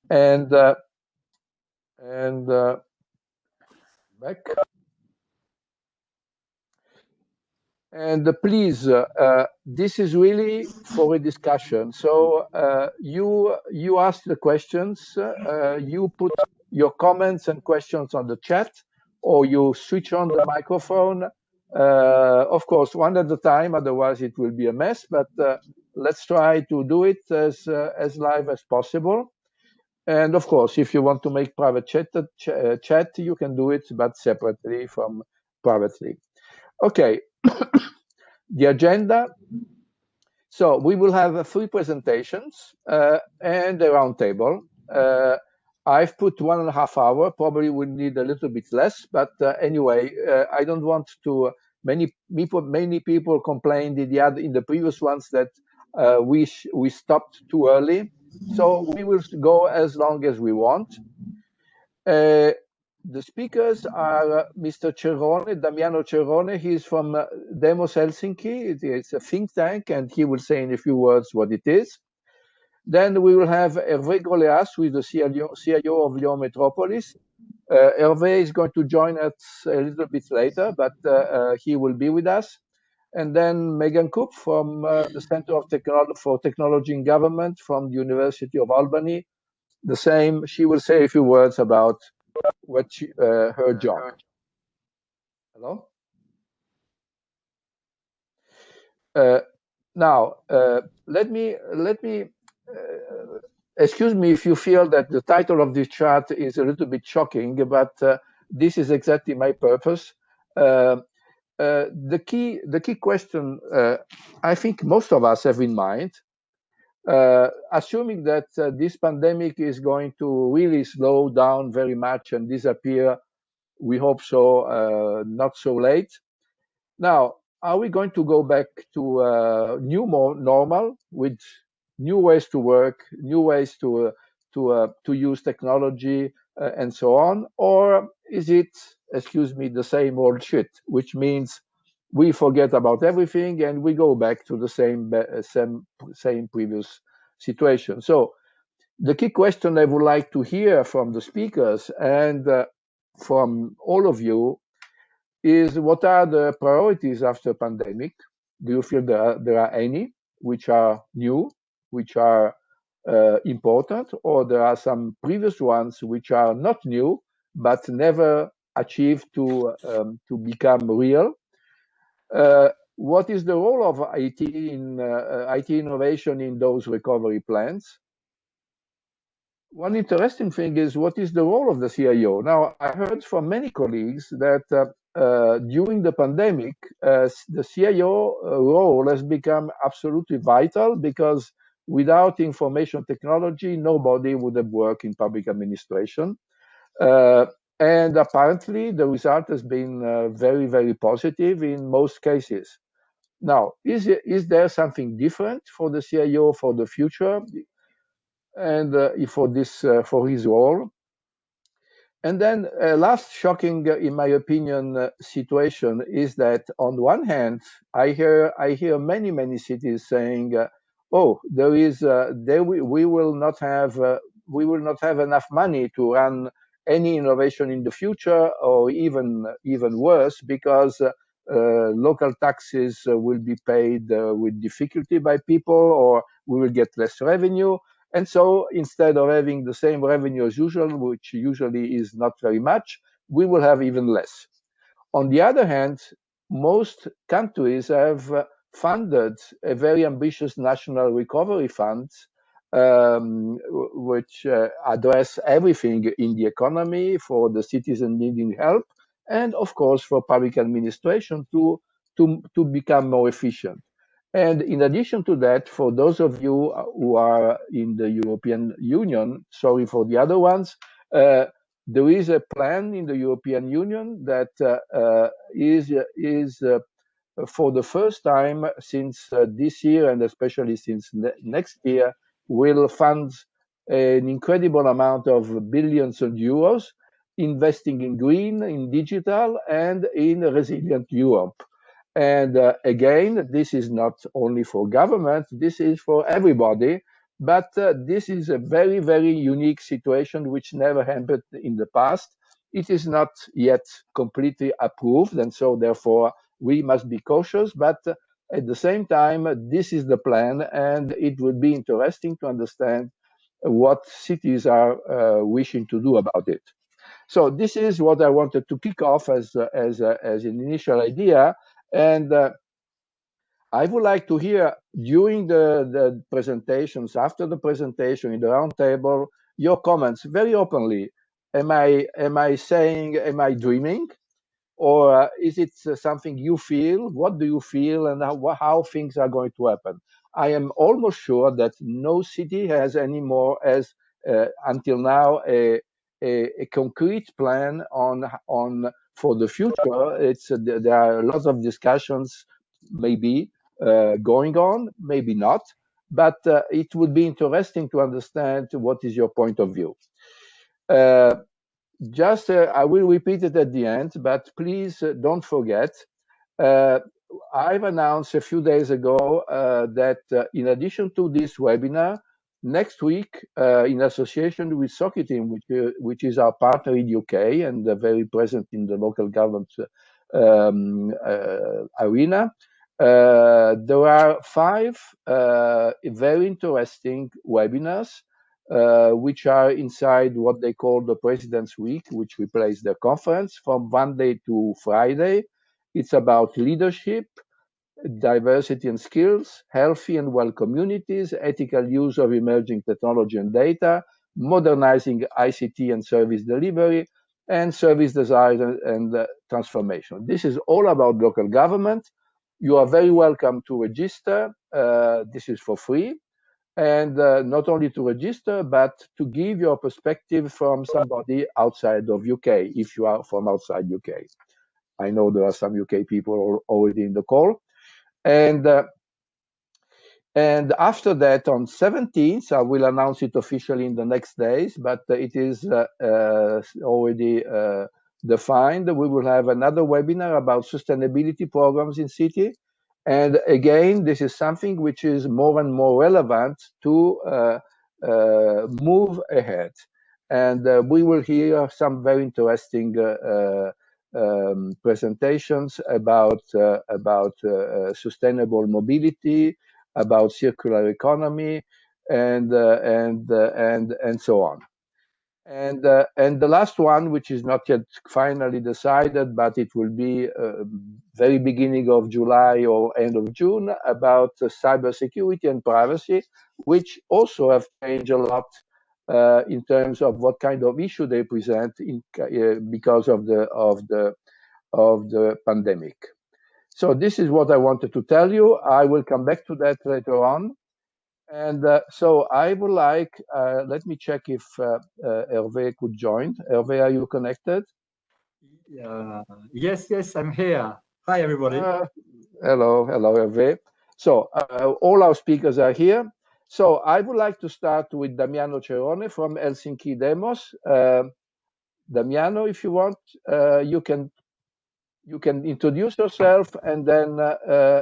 And back. And please, this is really for a discussion. So you ask the questions, you put your comments and questions on the chat, or you switch on the microphone. Of course, one at a time, otherwise it will be a mess. But let's try to do it as live as possible. And of course, if you want to make private chat, you can do it, but separately from privately. Okay. The agenda. So we will have three presentations and a roundtable. I've put 1.5 hours. Probably we need a little bit less, but anyway, I don't want to. Many people complained in the previous ones that we stopped too early. So we will go as long as we want. The speakers are Mr. Cerrone, Damiano Cerrone. He's from Demos Helsinki. It's a think tank, and he will say in a few words what it is. Then we will have Hervé Groleas, who is the CIO of Lyon Metropolis. Hervé is going to join us a little bit later, but he will be with us. And then Megan Coop from the Center for Technology in Government from the University of Albany. The same, she will say a few words about what her job. Hello? Now, let me excuse me if you feel that the title of this chart is a little bit shocking, but this is exactly my purpose. The key question I think most of us have in mind, assuming that this pandemic is going to really slow down very much and disappear, we hope so, not so late. Now, are we going to go back to new normal with new ways to work, new ways to use technology, and so on, or is it, excuse me, the same old shit, which means we forget about everything and we go back to the same previous situation? So, the key question I would like to hear from the speakers and from all of you is, what are the priorities after pandemic? Do you feel there are any which are new, which are important, or there are some previous ones which are not new but never achieved to become real? What is the role of IT in IT innovation in those recovery plans? One interesting thing is, what is the role of the CIO? Now, I heard from many colleagues that during the pandemic, the CIO role has become absolutely vital, because without information technology, nobody would have worked in public administration. And apparently, the result has been very, very positive in most cases. Now, is there something different for the CIO for the future? And for his role. And then last shocking, in my opinion, situation is that on one hand, I hear many cities saying, "Oh, we will not have enough money to run any innovation in the future, or even worse, because local taxes will be paid with difficulty by people, or we will get less revenue." And so instead of having the same revenue as usual, which usually is not very much, we will have even less. On the other hand, most countries have funded a very ambitious national recovery fund, which address everything in the economy for the citizen needing help, and of course for public administration to become more efficient. And in addition to that, for those of you who are in the European Union, sorry for the other ones, there is a plan in the European Union that is for the first time since this year, and especially since next year, will fund an incredible amount of billions of euros, investing in green, in digital, and in resilient Europe. And again, this is not only for government, this is for everybody, but this is a very, very unique situation which never happened in the past. It is not yet completely approved, and so therefore we must be cautious, but at the same time, this is the plan, and it would be interesting to understand what cities are wishing to do about it. So this is what I wanted to kick off as an initial idea, and I would like to hear during the presentations, after the presentation in the roundtable, your comments very openly. Am I saying, am I dreaming? Or is it something you feel? What do you feel, and how things are going to happen? I am almost sure that no city has anymore, as until now, a concrete plan on for the future. There are lots of discussions, maybe going on, maybe not, but it would be interesting to understand what is your point of view. Just I will repeat it at the end, but please don't forget. I've announced a few days ago that in addition to this webinar, next week, in association with Socrateam, which is our partner in UK and very present in the local government arena, there are 5 very interesting webinars which are inside what they call the President's Week, which replaced the conference from Monday to Friday. It's about leadership, diversity and skills, healthy and well communities, ethical use of emerging technology and data, modernizing ICT and service delivery, and service design and transformation. This is all about local government. You are very welcome to register. This is for free. And not only to register, but to give your perspective from somebody outside of UK, if you are from outside UK. I know there are some UK people already in the call. And after that, on 17th, I will announce it officially in the next days, but it is already defined. We will have another webinar about sustainability programs in city. And again, this is something which is more and more relevant to move ahead. And we will hear some very interesting presentations about sustainable mobility, about circular economy, and so on. And the last one, which is not yet finally decided, but it will be very beginning of July or end of June, about cybersecurity and privacy, which also have changed a lot in terms of what kind of issue they present because of the pandemic. So this is what I wanted to tell you. I will come back to that later on. And so I would like, let me check if Hervé could join. Hervé, are you connected? Yes, I'm here. Hi, everybody. Hello, Hervé. So all our speakers are here. So I would like to start with Damiano Cerone from Helsinki Demos. Damiano, if you want, you can introduce yourself, and then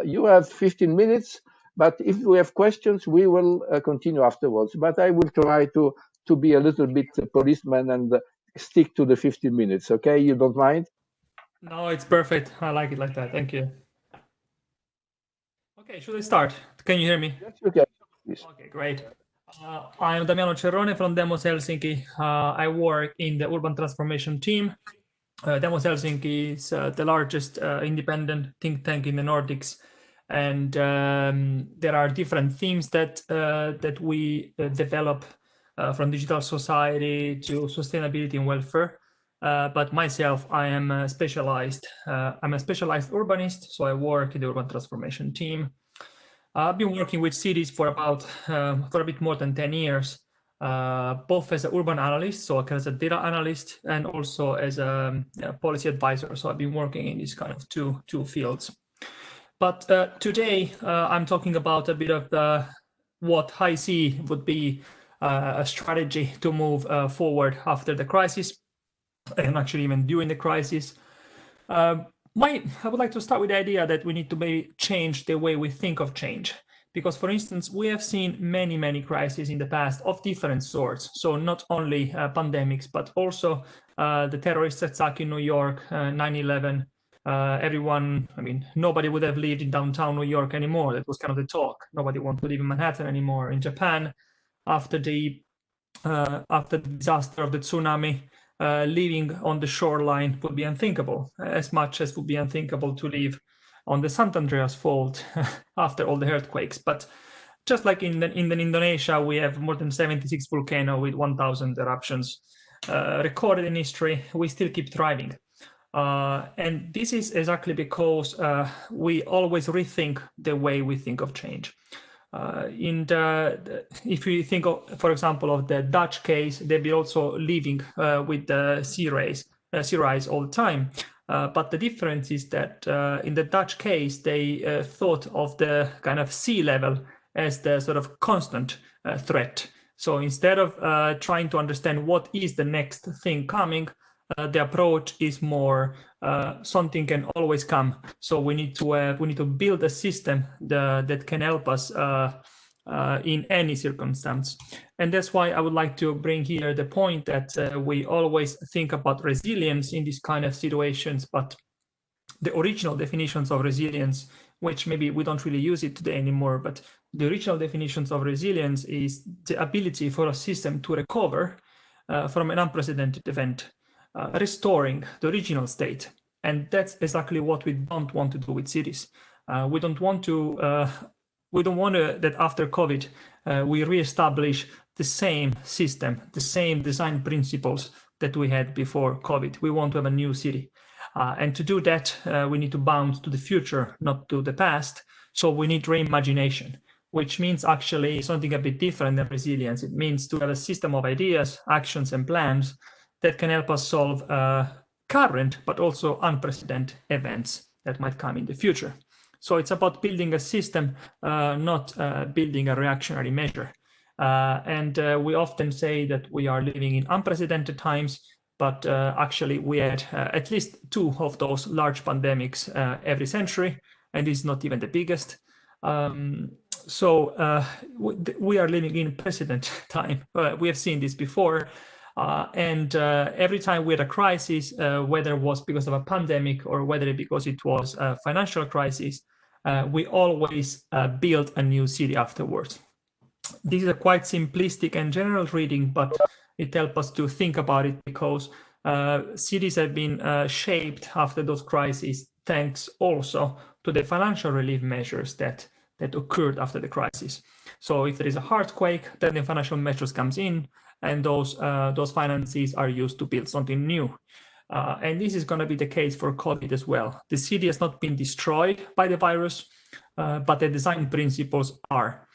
you have 15 minutes. But if we have questions, we will continue afterwards. But I will try to be a little bit policeman and stick to the 15 minutes. Okay, you don't mind? No, it's perfect. I like it like that. Thank you. Okay, should I start? Can you hear me? Yes, you can. Please. Okay, great. I am Damiano Cerone from Demos Helsinki. I work in the urban transformation team. Demos Helsinki is the largest independent think tank in the Nordics, and there are different themes that we develop, from digital society to sustainability and welfare. But myself, I am specialized. I'm a specialized urbanist, so I work in the urban transformation team. I've been working with cities for a bit more than 10 years. Both as an urban analyst, so as a data analyst, and also as a policy advisor. So I've been working in these kind of two fields. But today I'm talking about a bit of what I see would be a strategy to move forward after the crisis, and actually even during the crisis. I would like to start with the idea that we need to maybe change the way we think of change, Because, for instance, we have seen many crises in the past of different sorts. So not only pandemics, but also the terrorist attack in New York, 9/11. Everyone, I mean, nobody would have lived in downtown New York anymore. That was kind of the talk. Nobody wanted to live in Manhattan anymore. In Japan, after the disaster of the tsunami, living on the shoreline would be unthinkable, as much as would be unthinkable to live on the Sant Andreas Fault after all the earthquakes. But just like in Indonesia, we have more than 76 volcanoes with 1,000 eruptions recorded in history. We still keep thriving. And this is exactly because we always rethink the way we think of change. If you think of, for example, of the Dutch case, they've been also living with the sea rise all the time. But the difference is that in the Dutch case, they thought of the kind of sea level as the sort of constant threat. So instead of trying to understand what is the next thing coming, the approach is more something can always come. So we need to build a system that can help us in any circumstance. And that's why I would like to bring here the point that we always think about resilience in these kind of situations, but the original definitions of resilience, which maybe we don't really use it today anymore, but the original definitions of resilience is the ability for a system to recover from an unprecedented event, restoring the original state. And that's exactly what we don't want to do with cities. We don't want that after COVID, we reestablish the same system, the same design principles that we had before COVID. We want to have a new city. And to do that, we need to bounce to the future, not to the past. So we need reimagination, which means actually something a bit different than resilience. It means to have a system of ideas, actions, and plans that can help us solve current, but also unprecedented events that might come in the future. So it's about building a system, not building a reactionary measure. And we often say that we are living in unprecedented times, but actually we had at least 2 of those large pandemics every century, and it's not even the biggest. So we are living in precedent time. We have seen this before. And every time we had a crisis, whether it was because of a pandemic or whether because it was a financial crisis, we always built a new city afterwards. This is a quite simplistic and general reading, but it helps us to think about it because cities have been shaped after those crises, thanks also to the financial relief measures that occurred after the crisis. So if there is a earthquake, then the financial measures comes in, and those finances are used to build something new. And this is going to be the case for COVID as well. The city has not been destroyed by the virus, but the design principles are.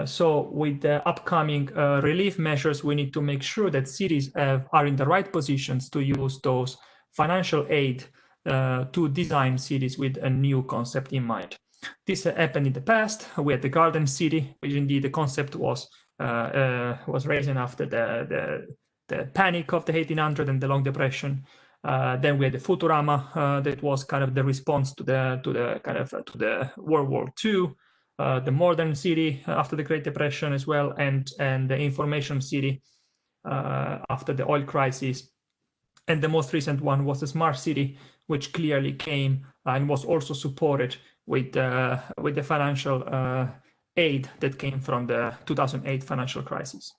So with the upcoming relief measures, we need to make sure that cities are in the right positions to use those financial aid to design cities with a new concept in mind. This happened in the past. We had the Garden City, which indeed the concept was raised after the panic of the 1800s and the Long Depression. Then we had the Futurama, that was kind of the response to the World War II. The modern city after the Great Depression as well, and the information city after the oil crisis. And the most recent one was the smart city, which clearly came and was also supported with the financial aid that came from the 2008 financial crisis.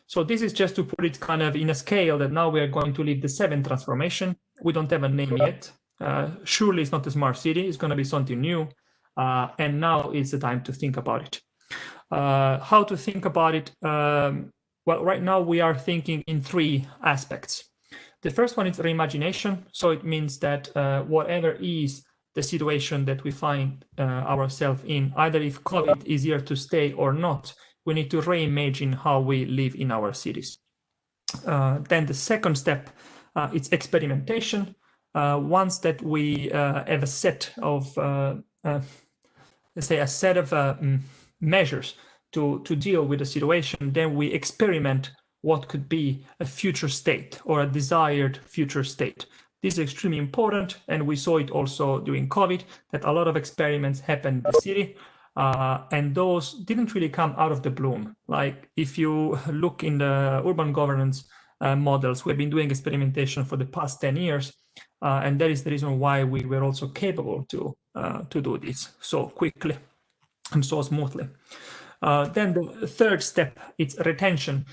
So this is just to put it kind of in a scale that now we are going to live the 7th transformation. We don't have a name yet. Surely it's not a smart city. It's going to be something new. And now is the time to think about it. How to think about it? Well, right now we are thinking in 3 aspects. The first one is reimagination. So it means that whatever is the situation that we find ourselves in, either if COVID is here to stay or not, we need to reimagine how we live in our cities. Then the second step, it's experimentation. Once that we have a set of let's say a set of measures to deal with the situation, then we experiment what could be a future state or a desired future state. This is extremely important, and we saw it also during COVID, that a lot of experiments happened in the city. And those didn't really come out of the bloom. Like if you look in the urban governance models, we've been doing experimentation for the past 10 years. And that is the reason why we were also capable to do this so quickly and so smoothly. Then the third step is retention.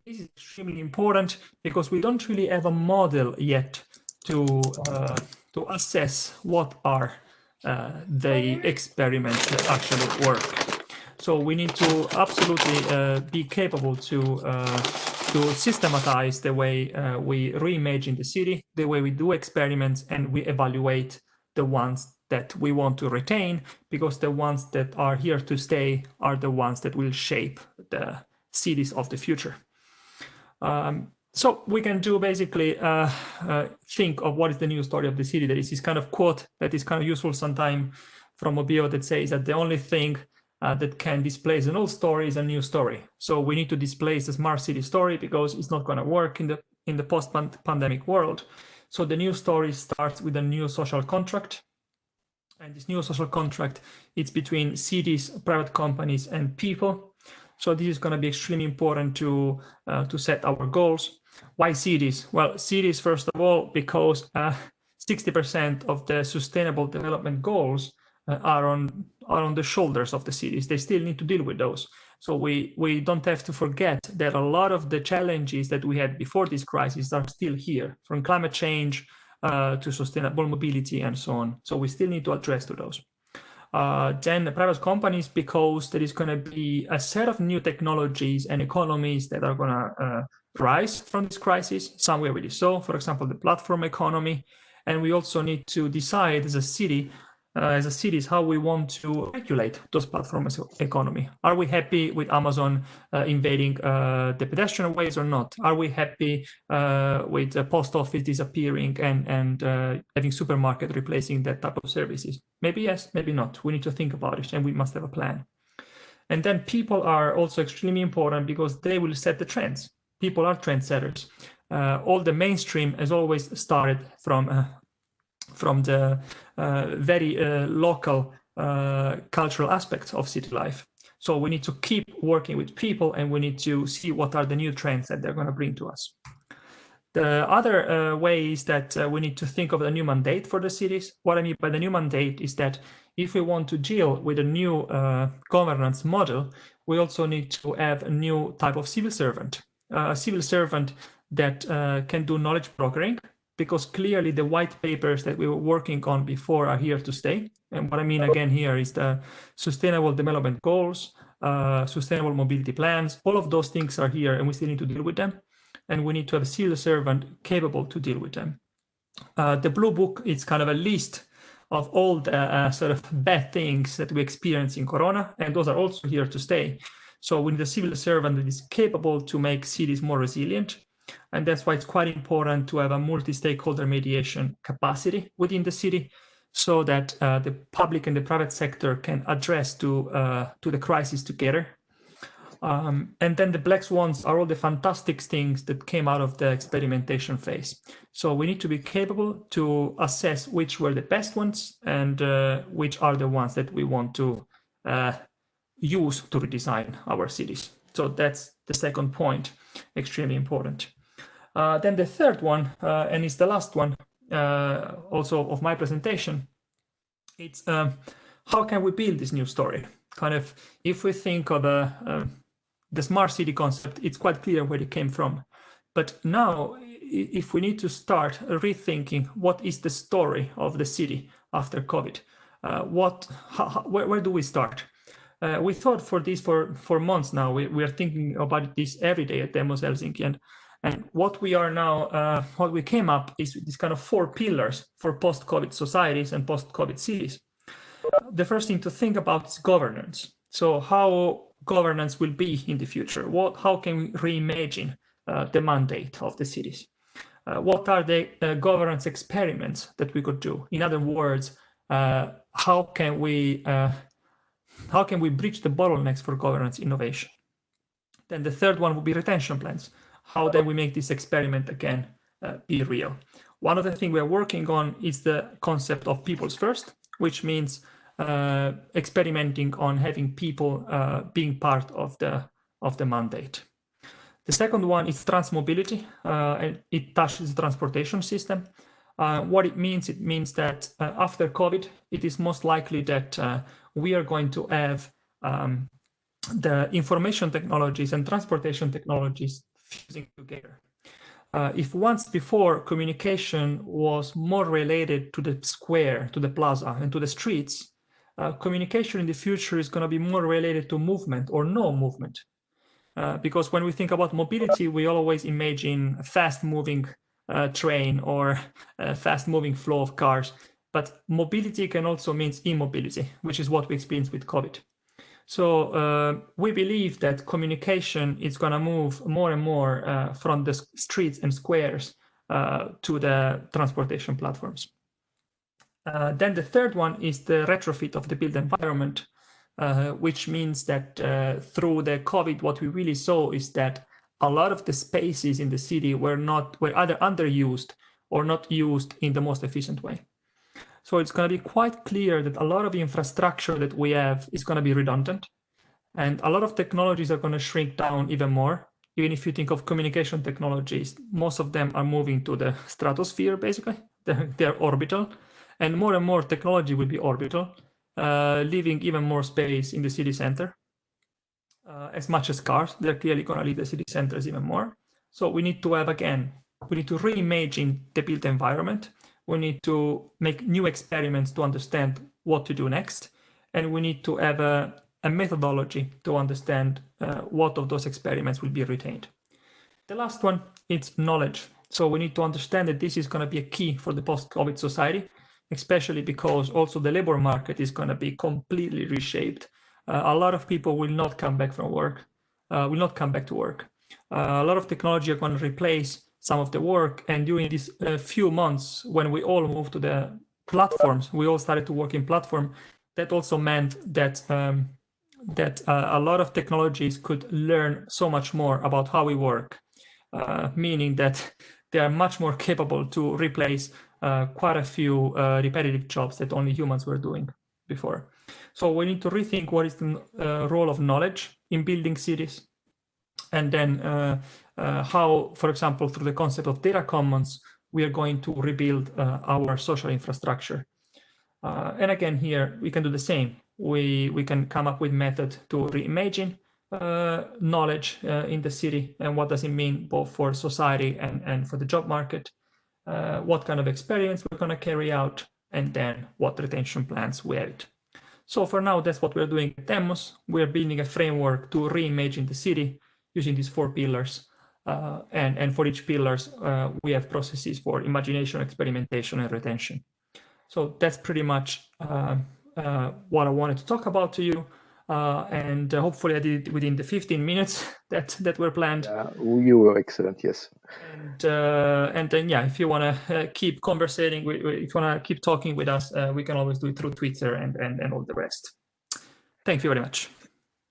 This is extremely important because we don't really have a model yet to assess what are the experiments that actually work. So we need to absolutely be capable to systematize the way we reimagine the city, the way we do experiments, and we evaluate the ones that we want to retain, because the ones that are here to stay are the ones that will shape the cities of the future. So we can do basically think of what is the new story of the city. There is this kind of quote that is kind of useful sometimes from Obio that says that the only thing that can displace an old story is a new story. So we need to displace the smart city story because it's not going to work in the post-pandemic world. So the new story starts with a new social contract. And this new social contract, it's between cities, private companies, and people. So this is going to be extremely important to set our goals. Why cities? Well, cities, first of all, because 60% of the sustainable development goals are on the shoulders of the cities. They still need to deal with those. So we don't have to forget that a lot of the challenges that we had before this crisis are still here, from climate change to sustainable mobility and so on. So we still need to address to those. Then the private companies, because there is going to be a set of new technologies and economies that are going to rise from this crisis. Some we already saw, for example, the platform economy. And we also need to decide as a city, how we want to regulate those platforms economy. Are we happy with Amazon invading the pedestrian ways or not? Are we happy with the post office disappearing and having supermarket replacing that type of services? Maybe yes, maybe not. We need to think about it, and we must have a plan. And then people are also extremely important because they will set the trends. People are trendsetters. All the mainstream has always started from the very local cultural aspects of city life. So we need to keep working with people, and we need to see what are the new trends that they're going to bring to us. The other way is that we need to think of a new mandate for the cities. What I mean by the new mandate is that if we want to deal with a new governance model, we also need to have a new type of civil servant, a civil servant that can do knowledge brokering, because clearly the white papers that we were working on before are here to stay. And what I mean again here is the sustainable development goals, sustainable mobility plans, all of those things are here and we still need to deal with them. And we need to have a civil servant capable to deal with them. The Blue Book is kind of a list of all the sort of bad things that we experience in Corona, and those are also here to stay. So we need a civil servant that is capable to make cities more resilient. And that's why it's quite important to have a multi-stakeholder mediation capacity within the city, so that the public and the private sector can address to the crisis together. And then the black swans are all the fantastic things that came out of the experimentation phase. So we need to be capable to assess which were the best ones and which are the ones that we want to use to redesign our cities. So that's the second point, extremely important. Then the third one, and it's the last one also of my presentation, it's how can we build this new story? Kind of, if we think of the smart city concept, it's quite clear where it came from. But now, if we need to start rethinking what is the story of the city after COVID, where do we start? We thought for this for months now. We are thinking about this every day at Demos Helsinki, and what we are now, what we came up is this kind of 4 pillars for post-COVID societies and post-COVID cities. The first thing to think about is governance. So how governance will be in the future? How can we reimagine the mandate of the cities? What are the governance experiments that we could do? In other words, how can we bridge the bottlenecks for governance innovation? Then the third one would be retention plans. How then we make this experiment again be real? One of the things we are working on is the concept of people's first, which means experimenting on having people being part of the mandate. The second one is transmobility, and it touches the transportation system. What it means that after COVID, it is most likely that we are going to have the information technologies and transportation technologies fusing together. If once before communication was more related to the square, to the plaza, and to the streets, communication in the future is going to be more related to movement or no movement. Because when we think about mobility, we always imagine a fast-moving train or a fast-moving flow of cars. But mobility can also mean immobility, which is what we experienced with COVID. So we believe that communication is going to move more and more from the streets and squares to the transportation platforms. Then the third one is the retrofit of the built environment, which means that through the COVID, what we really saw is that a lot of the spaces in the city were either underused or not used in the most efficient way. So it's going to be quite clear that a lot of the infrastructure that we have is going to be redundant, and a lot of technologies are going to shrink down even more. Even if you think of communication technologies, most of them are moving to the stratosphere, basically. They're orbital, and more technology will be orbital, leaving even more space in the city center. As much as cars, they're clearly going to leave the city centers even more. So we need to reimagine the built environment. We need to make new experiments to understand what to do next. And we need to have a methodology to understand what of those experiments will be retained. The last one is knowledge. So we need to understand that this is going to be a key for the post-COVID society, especially because also the labor market is going to be completely reshaped. A lot of people will not come back from work, will not come back to work. A lot of technology are going to replace some of the work. And during these few months, when we all moved to the platforms, we all started to work in platform. That also meant that a lot of technologies could learn so much more about how we work, meaning that they are much more capable to replace quite a few repetitive jobs that only humans were doing before. So we need to rethink what is the role of knowledge in building cities, and then how, for example, through the concept of data commons, we are going to rebuild our social infrastructure. And again, here we can do the same. We can come up with method to reimagine knowledge in the city, and what does it mean both for society and for the job market, what kind of experiments we're going to carry out, and then what retention plans we have. So for now, that's what we're doing at Demos. We're building a framework to reimagine the city using these 4 pillars. And for each pillars, we have processes for imagination, experimentation, and retention. So that's pretty much what I wanted to talk about to you. And hopefully I did it within the 15 minutes that were planned. You were excellent, yes. And then, yeah, if you want to keep conversating, if you want to keep talking with us, we can always do it through Twitter and all the rest. Thank you very much.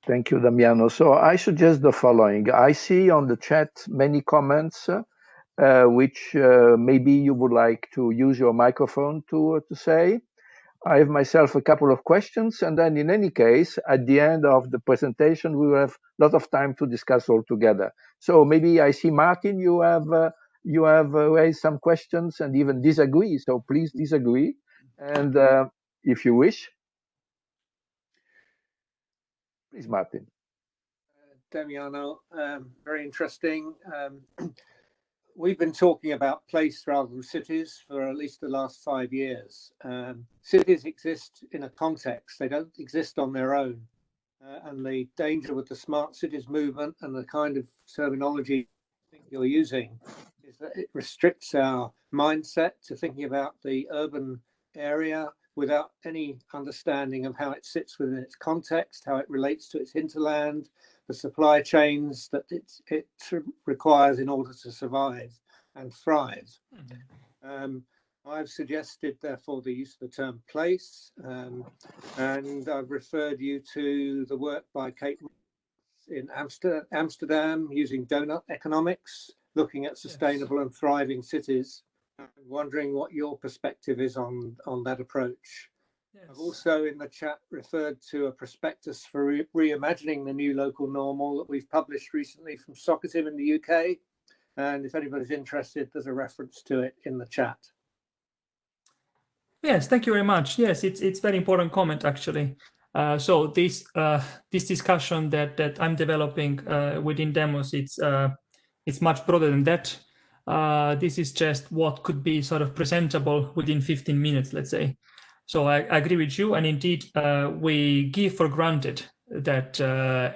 Thank you, Damiano. So I suggest the following. I see on the chat many comments, which maybe you would like to use your microphone to say. I have myself a couple of questions, and then in any case, at the end of the presentation, we will have a lot of time to discuss all together. So maybe I see, Martin, you have raised some questions and even disagree. So please disagree, and if you wish. Please, Martin. Damiano, very interesting. We've been talking about place rather than cities for at least the last 5 years. Cities exist in a context, they don't exist on their own. And the danger with the smart cities movement and the kind of terminology you're using is that it restricts our mindset to thinking about the urban area without any understanding of how it sits within its context, how it relates to its hinterland, the supply chains that it requires in order to survive and thrive. Mm-hmm. I've suggested, therefore, the use of the term place, and I've referred you to the work by Kate in Amsterdam using donut economics, looking at sustainable and thriving cities. I'm wondering what your perspective is on that approach. Yes. I've also in the chat referred to a prospectus for reimagining the new local normal that we've published recently from Socrative in the UK. And if anybody's interested, there's a reference to it in the chat. Yes, thank you very much. Yes, it's very important comment actually. So this discussion that I'm developing within Demos, it's much broader than that. This is just what could be sort of presentable within 15 minutes, let's say. So I agree with you, and indeed we give for granted that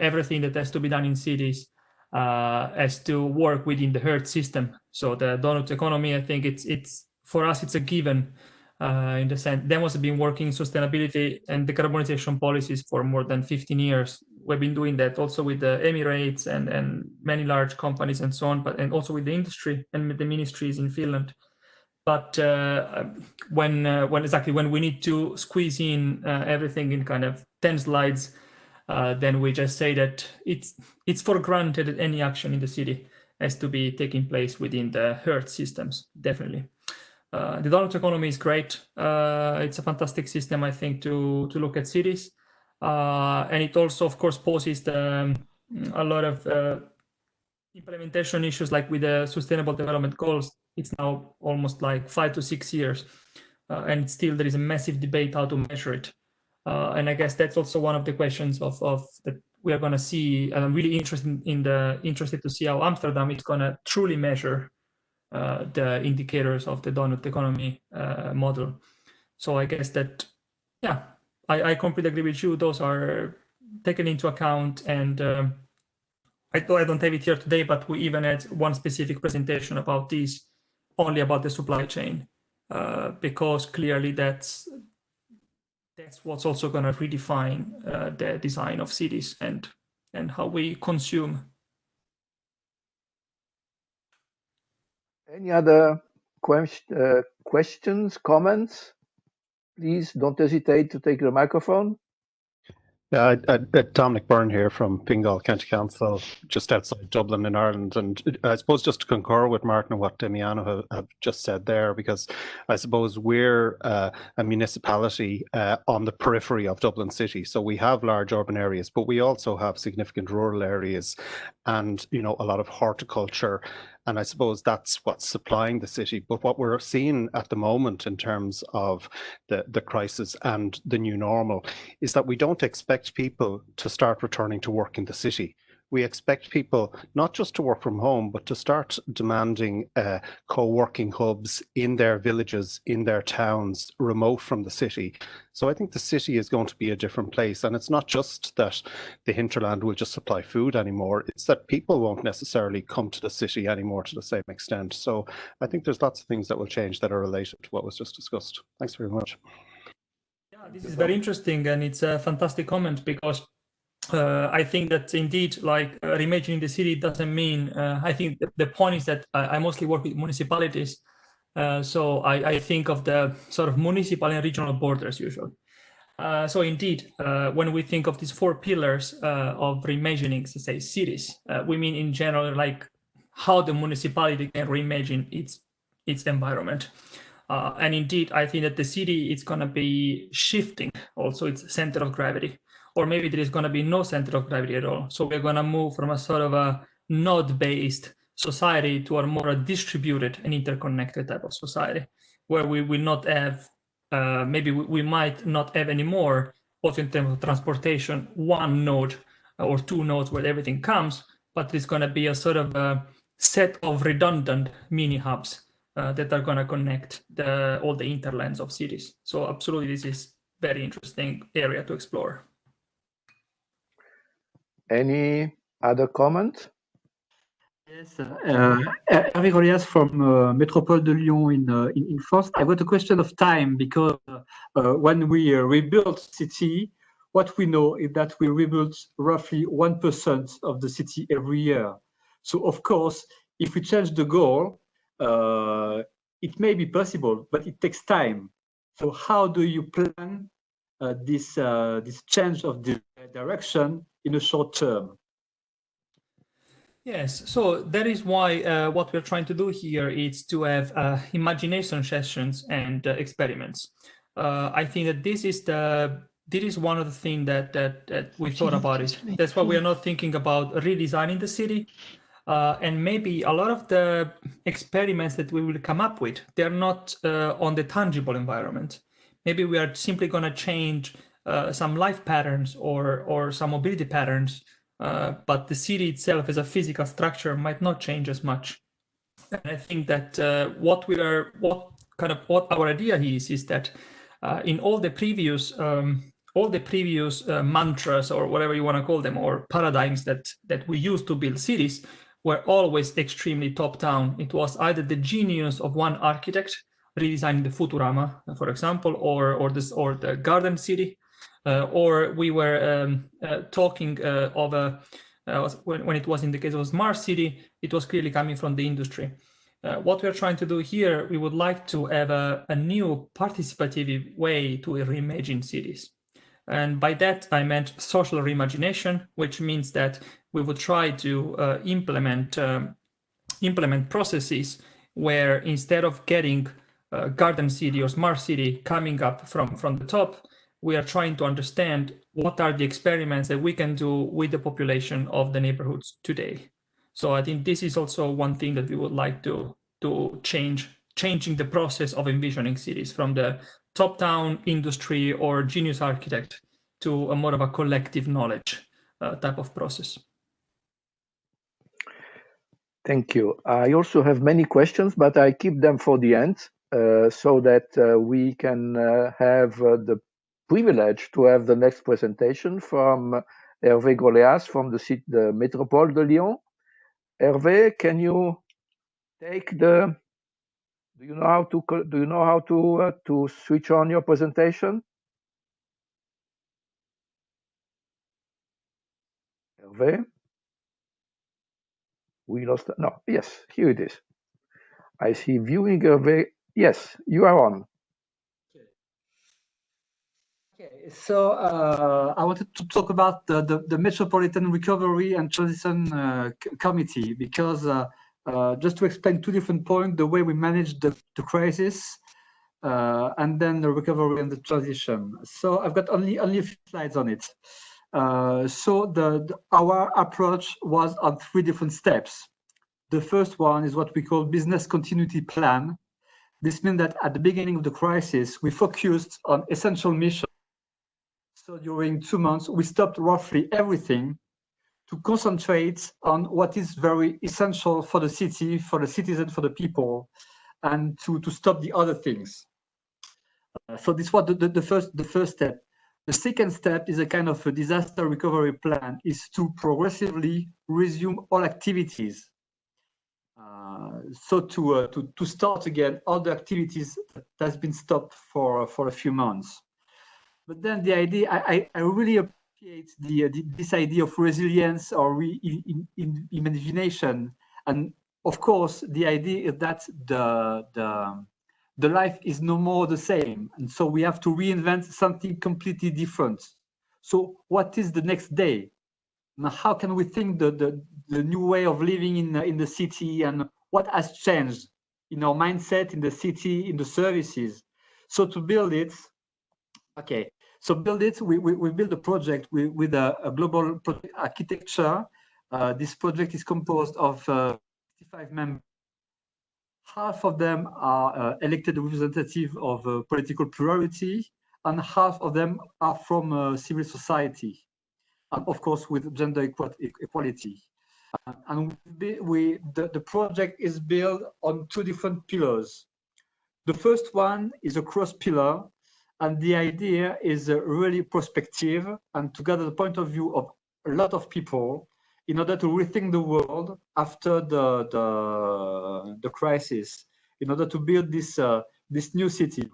everything that has to be done in cities has to work within the Hertz system. So the donut economy, I think it's for us it's a given. In the sense, Demos have been working sustainability and decarbonization policies for more than 15 years. We've been doing that also with the Emirates and many large companies and so on, and also with the industry and with the ministries in Finland. But when we need to squeeze in everything in kind of 10 slides, then we just say that it's for granted that any action in the city has to be taking place within the Hertz systems, definitely. The donut economy is great. It's a fantastic system, I think, to look at cities. And it also, of course, poses a lot of implementation issues, like with the Sustainable Development Goals. It's now almost like 5 to 6 years. And still there is a massive debate how to measure it. And I guess that's also one of the questions of that we are going to see. And I'm really interested to see how Amsterdam is going to truly measure the indicators of the donut economy model. So I guess that, yeah, I completely agree with you. Those are taken into account, and I don't have it here today, but we even had one specific presentation about this, only about the supply chain, because clearly that's what's also going to redefine the design of cities and how we consume. Any other questions, comments? Please don't hesitate to take the microphone. Yeah, Dominic Byrne here from Fingal County Council, just outside Dublin in Ireland. And I suppose just to concur with Martin and what Damiano have just said there, because I suppose we're a municipality on the periphery of Dublin City. So we have large urban areas, but we also have significant rural areas and, you know, a lot of horticulture. And I suppose that's what's supplying the city. But what we're seeing at the moment in terms of the crisis and the new normal is that we don't expect people to start returning to work in the city. We expect people not just to work from home, but to start demanding co-working hubs in their villages, in their towns, remote from the city. So I think the city is going to be a different place. And it's not just that the hinterland will just supply food anymore. It's that people won't necessarily come to the city anymore to the same extent. So I think there's lots of things that will change that are related to what was just discussed. Thanks very much. Yeah, this is very interesting, and it's a fantastic comment, because I think that indeed, like reimagining the city doesn't mean, I think the point is that I mostly work with municipalities. So I think of the sort of municipal and regional borders usually. So indeed, when we think of these 4 pillars of reimagining, say, cities, we mean in general, like how the municipality can reimagine its environment. And indeed, I think that the city is going to be shifting also its center of gravity. Or maybe there is going to be no center of gravity at all. So we're going to move from a sort of a node-based society to a more distributed and interconnected type of society, where we will not have, maybe we might not have anymore, also in terms of transportation, 1 node or 2 nodes where everything comes, but there's going to be a sort of a set of redundant mini hubs that are going to connect all the interlands of cities. So absolutely, this is very interesting area to explore. Any other comment? Yes, Hervé Golias from Métropole de Lyon in France. I got a question of time, because when we rebuild city, what we know is that we rebuild roughly 1% of the city every year. So of course, if we change the goal, it may be possible, but it takes time. So how do you plan this change of the direction in a short term? Yes, so that is why what we're trying to do here is to have imagination sessions and experiments. I think that this is one of the things that we thought about it. That's why we are not thinking about redesigning the city. And maybe a lot of the experiments that we will come up with, they're not on the tangible environment. Maybe we are simply going to change some life patterns or some mobility patterns, but the city itself as a physical structure might not change as much. And I think that what our idea is that in all the previous mantras, or whatever you want to call them, or paradigms that we used to build cities, were always extremely top-down. It was either the genius of one architect redesigning the Futurama, for example, or the Garden City, or we were talking of a when it was in the case of a smart city, it was clearly coming from the industry. What we're trying to do here, we would like to have a new participative way to reimagine cities. And by that, I meant social reimagination, which means that we would try to implement processes where, instead of getting Garden City or Smart City coming up from the top, we are trying to understand what are the experiments that we can do with the population of the neighborhoods today. So I think this is also one thing that we would like to changing the process of envisioning cities from the top-down industry or genius architect to a more of a collective knowledge type of process. Thank you. I also have many questions, but I keep them for the end so that we can have the privilege to have the next presentation from Hervé Groléas from the Métropole de Lyon. Hervé, can you take the? Do you know how to switch on your presentation? Hervé? We lost. No. Yes, here it is. I see viewing Hervé. Yes, you are on. Okay, so I wanted to talk about the Metropolitan Recovery and Transition Committee, because just to explain two different points, the way we manage the crisis and then the recovery and the transition. So I've got only a few slides on it. So our approach was on 3 different steps. The first one is what we call business continuity plan. This means that at the beginning of the crisis, we focused on essential missions. So during 2 months, we stopped roughly everything to concentrate on what is very essential for the city, for the citizen, for the people, and to stop the other things. So this was the first step. The second step is a kind of a disaster recovery plan, is to progressively resume all activities. So to start again all the activities that has been stopped for a few months. But then the idea, I really appreciate this idea of resilience or imagination, and of course the idea is that the life is no more the same, and so we have to reinvent something completely different. So what is the next day? Now, how can we think the new way of living in the city, and what has changed in our mindset, in the city, in the services? So to build it, okay, so we build a project with a global architecture. This project is composed of 65 members. Half of them are elected representatives of political plurality, and half of them are from civil society, and of course with gender equality. And the project is built on 2 different pillars. The first one is a cross pillar, and the idea is really prospective and to gather the point of view of a lot of people in order to rethink the world after the crisis, in order to build this new city.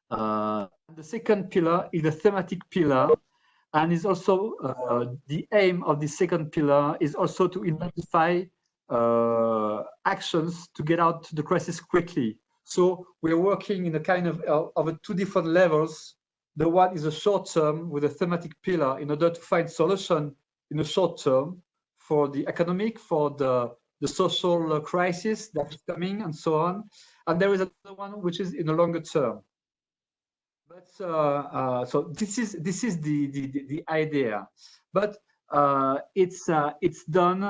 The second pillar is a thematic pillar, and is also the aim of the second pillar is also to identify actions to get out the crisis quickly. So we're working in a kind of 2 different levels. The one is a short term with a thematic pillar in order to find solution in the short term for the economic, for the social crisis that is coming, and so on. And there is another one which is in the longer term. But so this is the idea, but it's done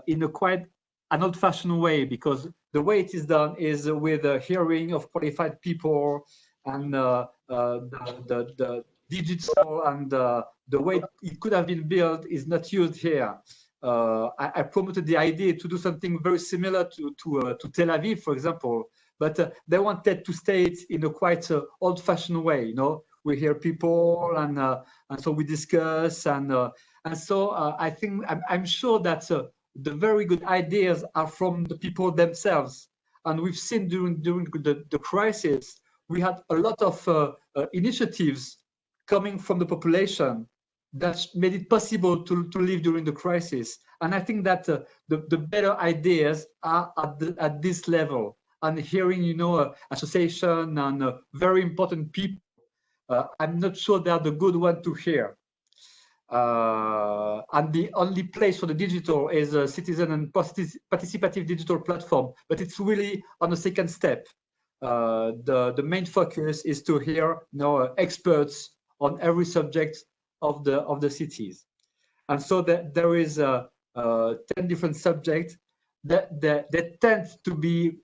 in a quite an old-fashioned way, because the way it is done is with a hearing of qualified people, and the digital and the way it could have been built is not used here. I promoted the idea to do something very similar to Tel Aviv, for example, but they wanted to stay it in a quite old-fashioned way. You know, we hear people, and so we discuss, and so I think I'm sure that the very good ideas are from the people themselves, and we've seen during the crisis, we had a lot of initiatives coming from the population that made it possible to live during the crisis. And I think that the better ideas are at this level. And hearing, you know, association and very important people, I'm not sure they are the good one to hear. And the only place for the digital is a citizen and participative digital platform, but it's really on the second step. The main focus is to hear, you know, experts on every subject of the cities, and so that there is 10 different subjects that tend to be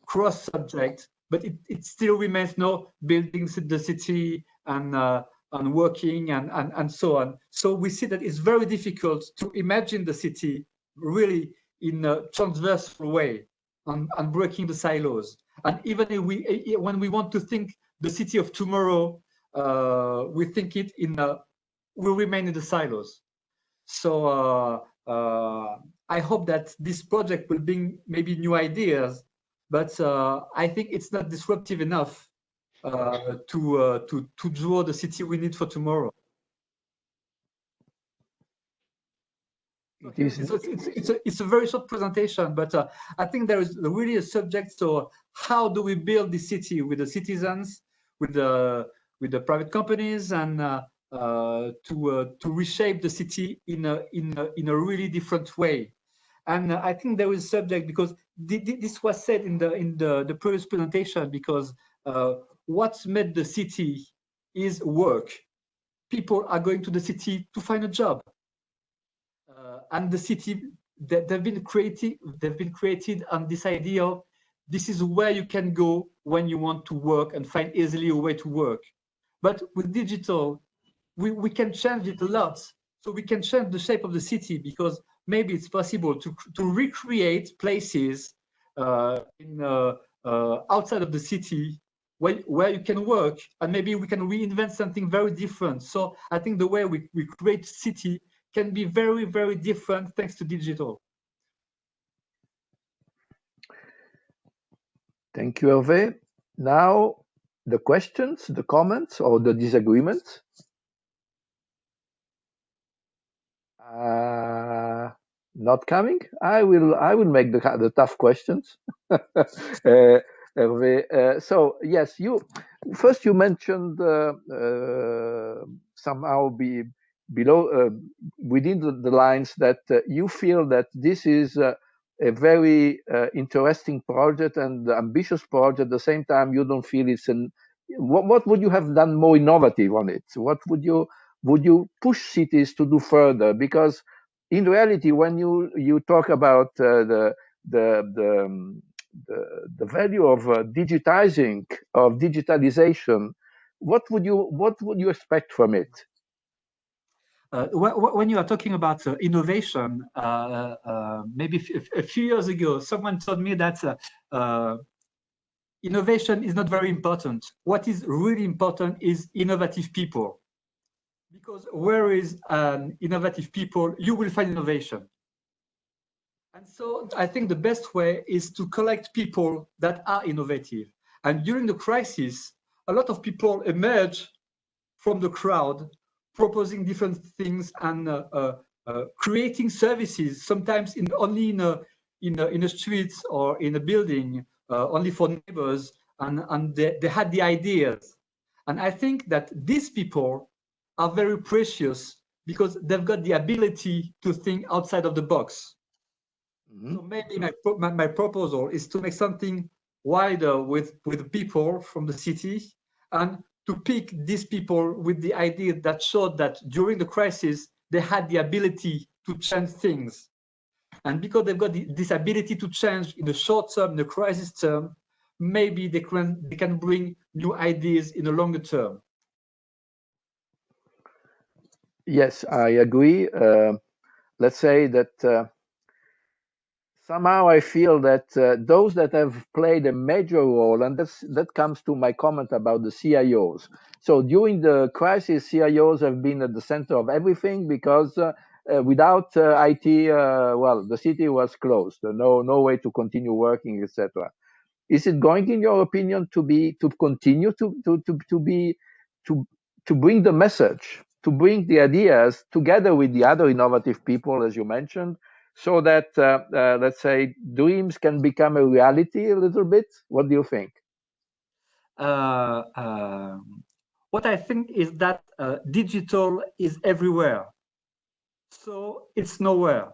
cross subject, but it still remains building the city and working and so on. So we see that it's very difficult to imagine the city really in a transversal way and breaking the silos. And even if when we want to think the city of tomorrow, we think it will remain in the silos. So I hope that this project will bring maybe new ideas, but I think it's not disruptive enough to draw the city we need for tomorrow. It's a very short presentation, but I think there is really a subject. So how do we build the city with the citizens, with the private companies, and to reshape the city in a really different way? And I think there is a subject, because this was said in the previous presentation, because what made the city is work. People are going to the city to find a job, and the city they've been created on this idea of this is where you can go when you want to work and find easily a way to work. But with digital, we can change it a lot. So we can change the shape of the city, because maybe it's possible to recreate places outside of the city where you can work, and maybe we can reinvent something very different. So I think the way we create city can be very, very different thanks to digital. Thank you, Hervé. Now, the questions, the comments, or the disagreements. Not coming. I will make the tough questions. Hervé, so yes, you mentioned somehow below within the lines that you feel that this is a very interesting project and ambitious project. At the same time, you don't feel it's what would you have done more innovative on it? What would you push cities to do further? Because in reality, when you talk about the value of digitalization, what would you expect from it? When you are talking about innovation, maybe a few years ago, someone told me that innovation is not very important. What is really important is innovative people. Because where is innovative people, you will find innovation. And so I think the best way is to collect people that are innovative. And during the crisis, a lot of people emerge from the crowd, proposing different things and creating services, sometimes only in a street or in a building, only for neighbors, and they had the ideas. And I think that these people are very precious because they've got the ability to think outside of the box. Mm-hmm. So maybe my proposal is to make something wider with people from the city and to pick these people with the idea that showed that during the crisis, they had the ability to change things. And because they've got this ability to change in the short term, in the crisis term, maybe they can bring new ideas in the longer term. Yes, I agree. Let's say that somehow I feel that those that have played a major role, and that comes to my comment about the CIOs. So during the crisis, CIOs have been at the center of everything because without IT, well, the city was closed. No way to continue working, etc. Is it going, in your opinion, to continue to bring the message, to bring the ideas together with the other innovative people, as you mentioned, so that let's say dreams can become a reality a little bit? What do you think? What I think is that digital is everywhere, so it's nowhere.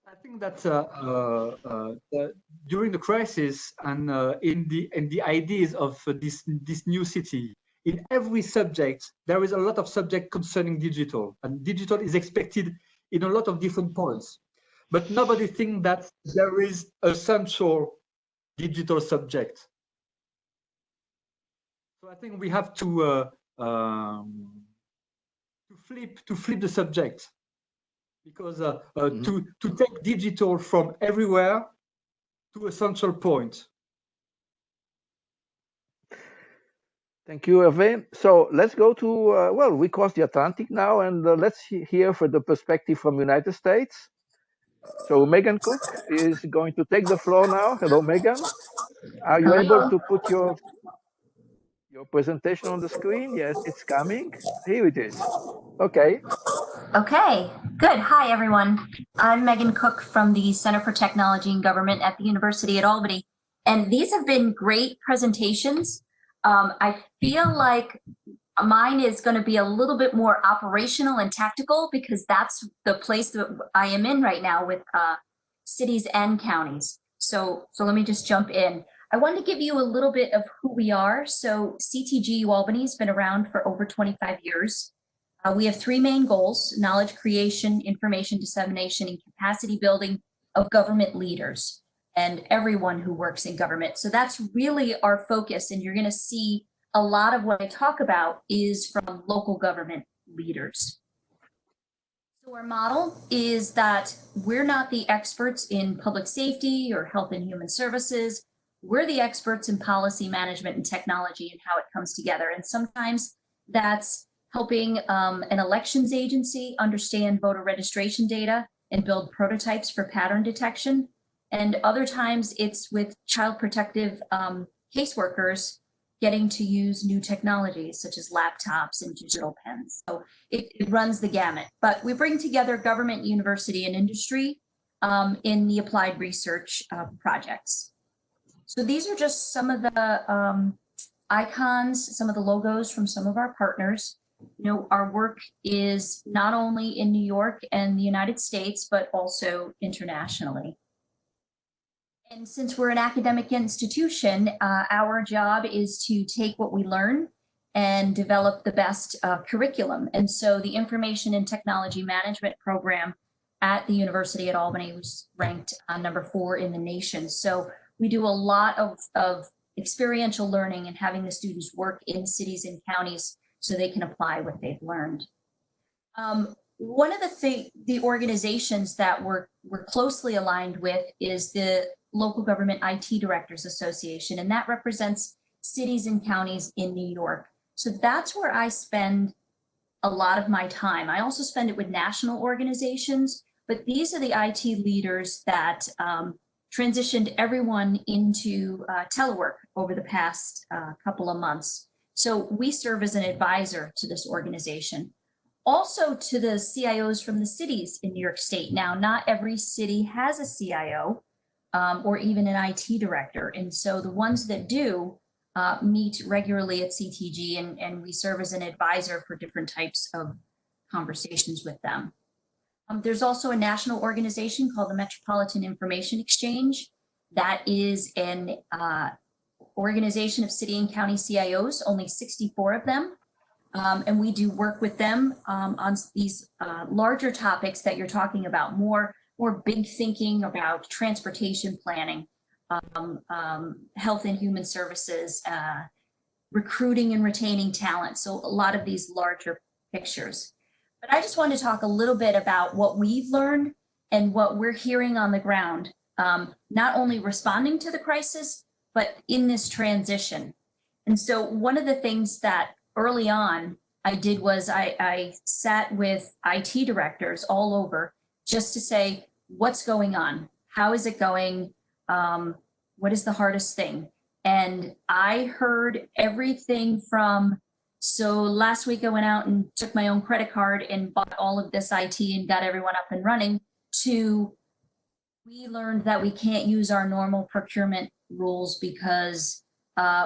I think that during the crisis and in the ideas of this new city, in every subject there is a lot of subject concerning digital, and digital is expected in a lot of different points. But nobody thinks that there is a central digital subject. So I think we have to flip the subject, because to take digital from everywhere to a central point. Thank you, Hervé. So let's go to, well, we crossed the Atlantic now, and let's hear for the perspective from United States. So Megan Cook is going to take the floor now. Hello, Megan. Are you able to put your presentation on the screen? Yes, it's coming. Here it is. Okay. Okay, good. Hi, everyone. I'm Megan Cook from the Center for Technology and Government at the University at Albany. And these have been great presentations. I feel like mine is going to be a little bit more operational and tactical, because that's the place that I am in right now with cities and counties. So let me just jump in. I wanted to give you a little bit of who we are. So CTGU Albany has been around for over 25 years. We have three main goals: knowledge creation, information dissemination, and capacity building of government leaders and everyone who works in government. So that's really our focus. And you're going to see a lot of what I talk about is from local government leaders. So our model is that we're not the experts in public safety or health and human services. We're the experts in policy management and technology and how it comes together. And sometimes that's helping an elections agency understand voter registration data and build prototypes for pattern detection. And other times it's with child protective caseworkers getting to use new technologies such as laptops and digital pens. So it runs the gamut. But we bring together government, university, and industry in the applied research projects. So these are just some of the icons, some of the logos from some of our partners. You know, our work is not only in New York and the United States, but also internationally. And since we're an academic institution, our job is to take what we learn and develop the best curriculum. And so the Information and Technology Management program at the University at Albany was ranked number 4 in the nation. So we do a lot of experiential learning and having the students work in cities and counties so they can apply what they've learned. One of the organizations that we're closely aligned with is the Local Government IT Directors Association, and that represents cities and counties in New York. So that's where I spend a lot of my time. I also spend it with national organizations, but these are the IT leaders that transitioned everyone into telework over the past couple of months. So we serve as an advisor to this organization. Also to the CIOs from the cities in New York State. Now, not every city has a CIO or even an IT director. And so the ones that do meet regularly at CTG, and we serve as an advisor for different types of conversations with them. There's also a national organization called the Metropolitan Information Exchange. That is an organization of city and county CIOs, only 64 of them. And we do work with them on these larger topics that you're talking about, more big thinking about transportation planning, health and human services, recruiting and retaining talent. So a lot of these larger pictures. But I just want to talk a little bit about what we've learned and what we're hearing on the ground, not only responding to the crisis, but in this transition. And so one of the things that early on I did was I sat with IT directors all over just to say, what's going on? How is it going? What is the hardest thing? And I heard everything from, so last week I went out and took my own credit card and bought all of this IT and got everyone up and running, to we learned that we can't use our normal procurement rules because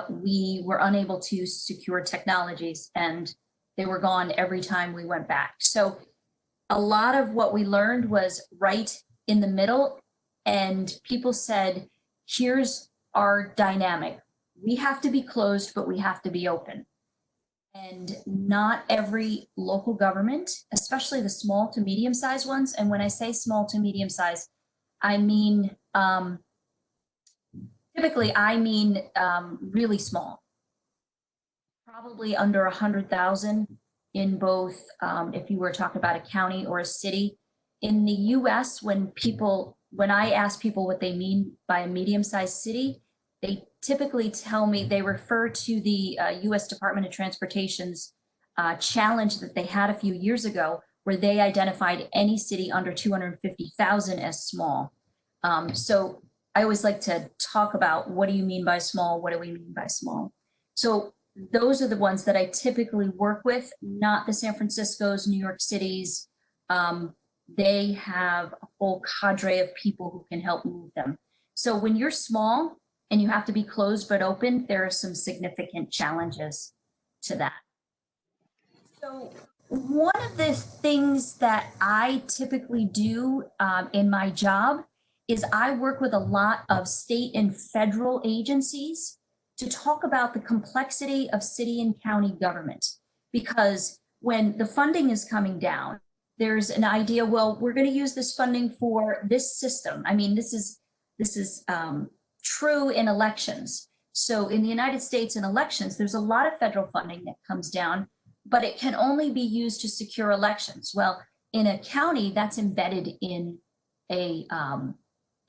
we were unable to secure technologies and they were gone every time we went back. So a lot of what we learned was right in the middle, and people said, here's our dynamic. We have to be closed, but we have to be open. And not every local government, especially the small to medium-sized ones, and when I say small to medium-sized, I mean, typically I mean really small, probably under 100,000 in both, if you were talking about a county or a city. In the US, when I ask people what they mean by a medium-sized city, they typically tell me, they refer to the US Department of Transportation's challenge that they had a few years ago, where they identified any city under 250,000 as small. So I always like to talk about, what do you mean by small? What do we mean by small? So those are the ones that I typically work with, not the San Franciscos, New York Cities. They have a whole cadre of people who can help move them. So when you're small and you have to be closed but open, there are some significant challenges to that. So one of the things that I typically do in my job is I work with a lot of state and federal agencies to talk about the complexity of city and county government. Because when the funding is coming down, there's an idea, well, we're going to use this funding for this system. I mean, this is true in elections. So in the United States in elections, there's a lot of federal funding that comes down, but it can only be used to secure elections. Well, in a county, that's embedded in the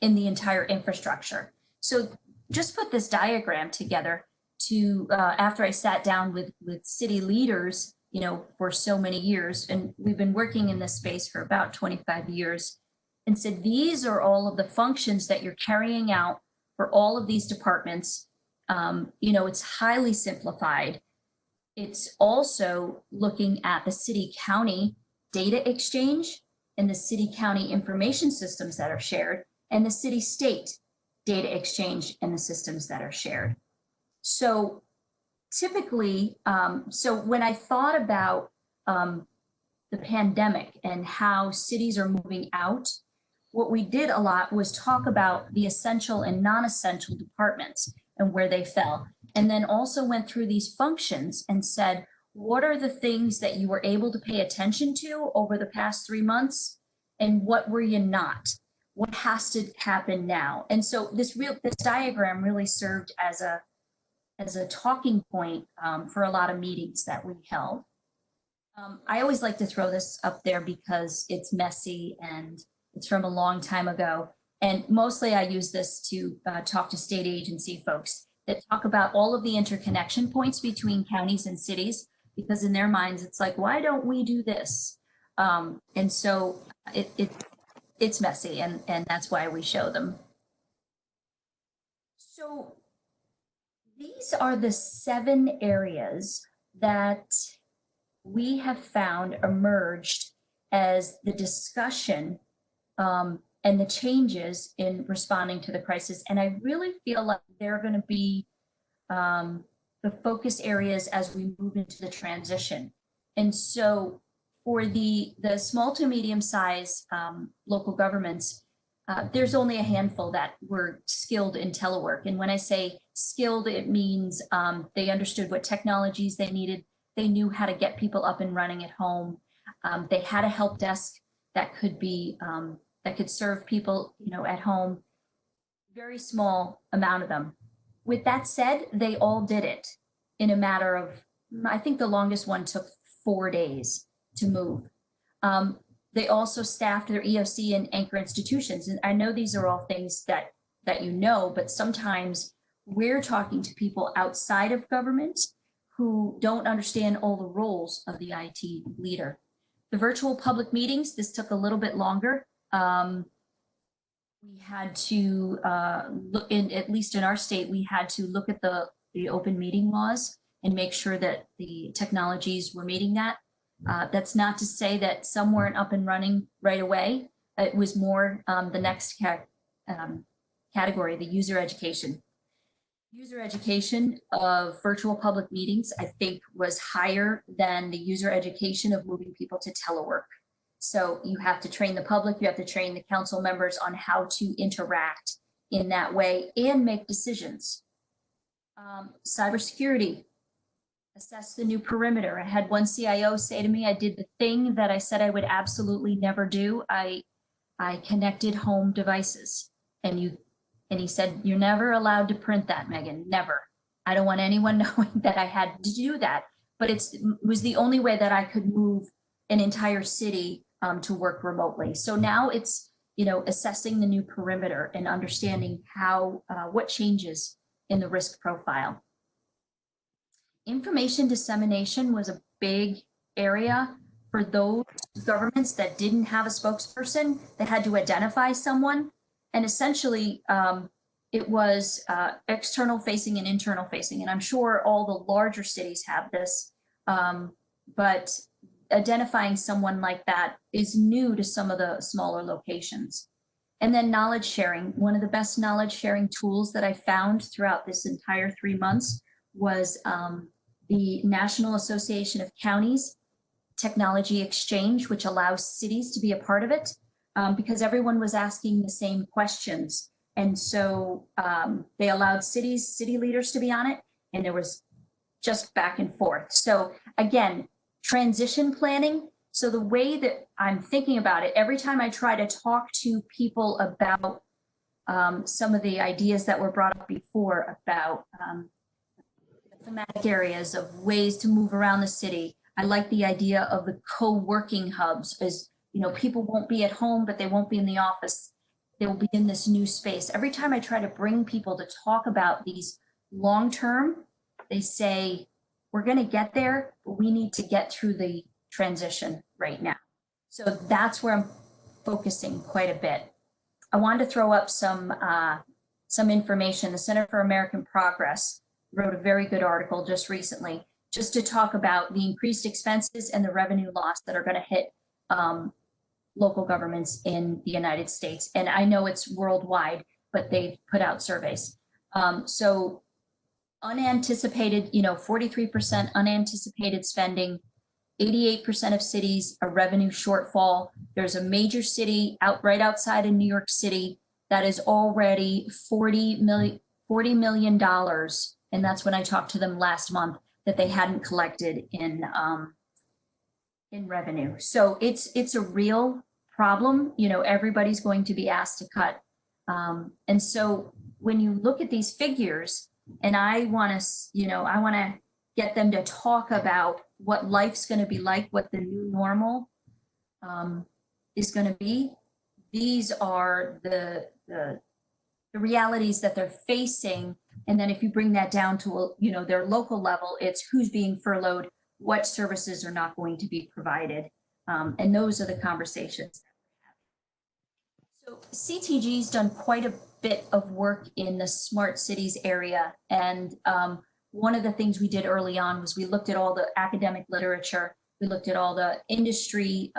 entire infrastructure. So just put this diagram together to after I sat down with city leaders, you know, for so many years, and we've been working in this space for about 25 years, and said, these are all of the functions that you're carrying out for all of these departments. You know, it's highly simplified. It's also looking at the city-county data exchange and the city-county information systems that are shared, and the city-state data exchange and the systems that are shared. So typically, so when I thought about the pandemic and how cities are moving out, what we did a lot was talk about the essential and non-essential departments and where they fell. And then also went through these functions and said, what are the things that you were able to pay attention to over the past 3 months? And what were you not? What has to happen now? And so this diagram really served as a talking point for a lot of meetings that we held. I always like to throw this up there because it's messy and it's from a long time ago. And mostly I use this to talk to state agency folks that talk about all of the interconnection points between counties and cities, because in their minds, it's like, why don't we do this? And so it's messy, and that's why we show them. So these are the 7 areas that we have found emerged as the discussion and the changes in responding to the crisis. And I really feel like they're going to be the focus areas as we move into the transition. And so for the small to medium size local governments, there's only a handful that were skilled in telework. And when I say skilled, it means they understood what technologies they needed. They knew how to get people up and running at home. They had a help desk that could be that could serve people, at home. Very small amount of them. With that said, they all did it in a matter of, I think the longest one took 4 days to move. They also staffed their EOC and anchor institutions. And I know these are all things that but sometimes we're talking to people outside of government who don't understand all the roles of the IT leader. The virtual public meetings, this took a little bit longer. We had to look in, at least in our state, we had to look at the open meeting laws and make sure that the technologies were meeting that. That's not to say that some weren't up and running right away. It was more the next category, the user education. User education of virtual public meetings, I think, was higher than the user education of moving people to telework. So you have to train the public, you have to train the council members on how to interact in that way and make decisions. Cybersecurity, assess the new perimeter. I had one CIO say to me, I did the thing that I said I would absolutely never do. I connected home devices. And he said, you're never allowed to print that, Megan, never. I don't want anyone knowing that I had to do that. But it was the only way that I could move an entire city to work remotely. So now it's, assessing the new perimeter and understanding how, what changes in the risk profile. Information dissemination was a big area for those governments that didn't have a spokesperson, that had to identify someone. And essentially, it was external facing and internal facing. And I'm sure all the larger cities have this, but identifying someone like that is new to some of the smaller locations. And then knowledge sharing. One of the best knowledge sharing tools that I found throughout this entire 3 months was the National Association of Counties Technology Exchange, which allows cities to be a part of it. Because everyone was asking the same questions. And so they allowed city leaders to be on it, and there was just back and forth. So again, transition planning. So the way that I'm thinking about it, every time I try to talk to people about some of the ideas that were brought up before about thematic areas of ways to move around the city, I like the idea of the co-working hubs as, people won't be at home, but they won't be in the office. They will be in this new space. Every time I try to bring people to talk about these long-term, they say, we're going to get there, but we need to get through the transition right now. So that's where I'm focusing quite a bit. I wanted to throw up some information. The Center for American Progress wrote a very good article just recently, just to talk about the increased expenses and the revenue loss that are going to hit local governments in the United States. And I know it's worldwide, but they've put out surveys. So unanticipated, 43% unanticipated spending, 88% of cities, a revenue shortfall. There's a major city right outside of New York City that is already $40 million. And that's when I talked to them last month, that they hadn't collected in revenue. So it's a real problem. Everybody's going to be asked to cut. And so when you look at these figures, and I want to get them to talk about what life's going to be like, what the new normal is going to be. These are the realities that they're facing. And then if you bring that down to, their local level, it's who's being furloughed, what services are not going to be provided. And those are the conversations. So CTG's done quite a bit of work in the smart cities area. And one of the things we did early on was we looked at all the academic literature, we looked at all the industry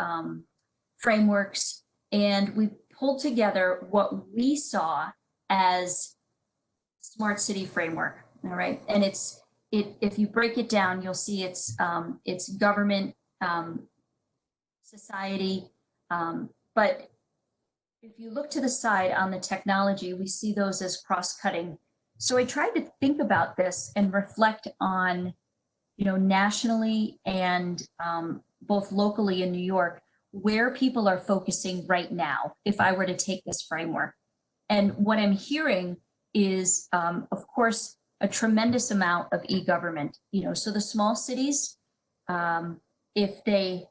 frameworks, and we pulled together what we saw as smart city framework. All right. And if you break it down, you'll see it's government, society, but if you look to the side on the technology, we see those as cross-cutting. So I tried to think about this and reflect on, nationally and both locally in New York, where people are focusing right now, if I were to take this framework. And what I'm hearing is, of course, a tremendous amount of e-government. So the small cities, if they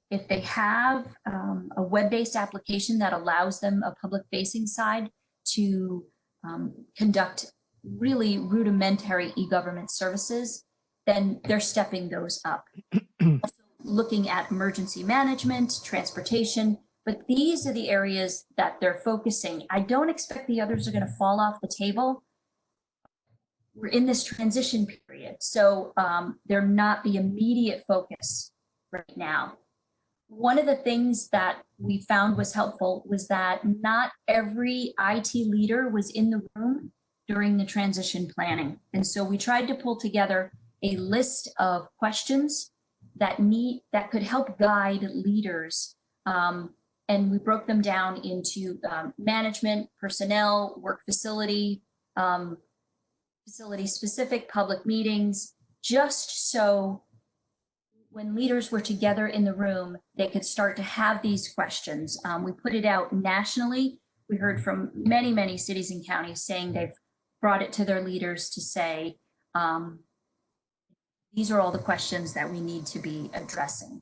have a web-based application that allows them a public-facing side to conduct really rudimentary e-government services, then they're stepping those up. Also looking at emergency management, transportation, but these are the areas that they're focusing. I don't expect the others are going to fall off the table. We're in this transition period, so they're not the immediate focus right now. One of the things that we found was helpful was that not every IT leader was in the room during the transition planning. And so we tried to pull together a list of questions that could help guide leaders. And we broke them down into management, personnel, work facility, facility-specific public meetings, just so when leaders were together in the room, they could start to have these questions. We put it out nationally. We heard from many, many cities and counties saying they've brought it to their leaders to say, these are all the questions that we need to be addressing.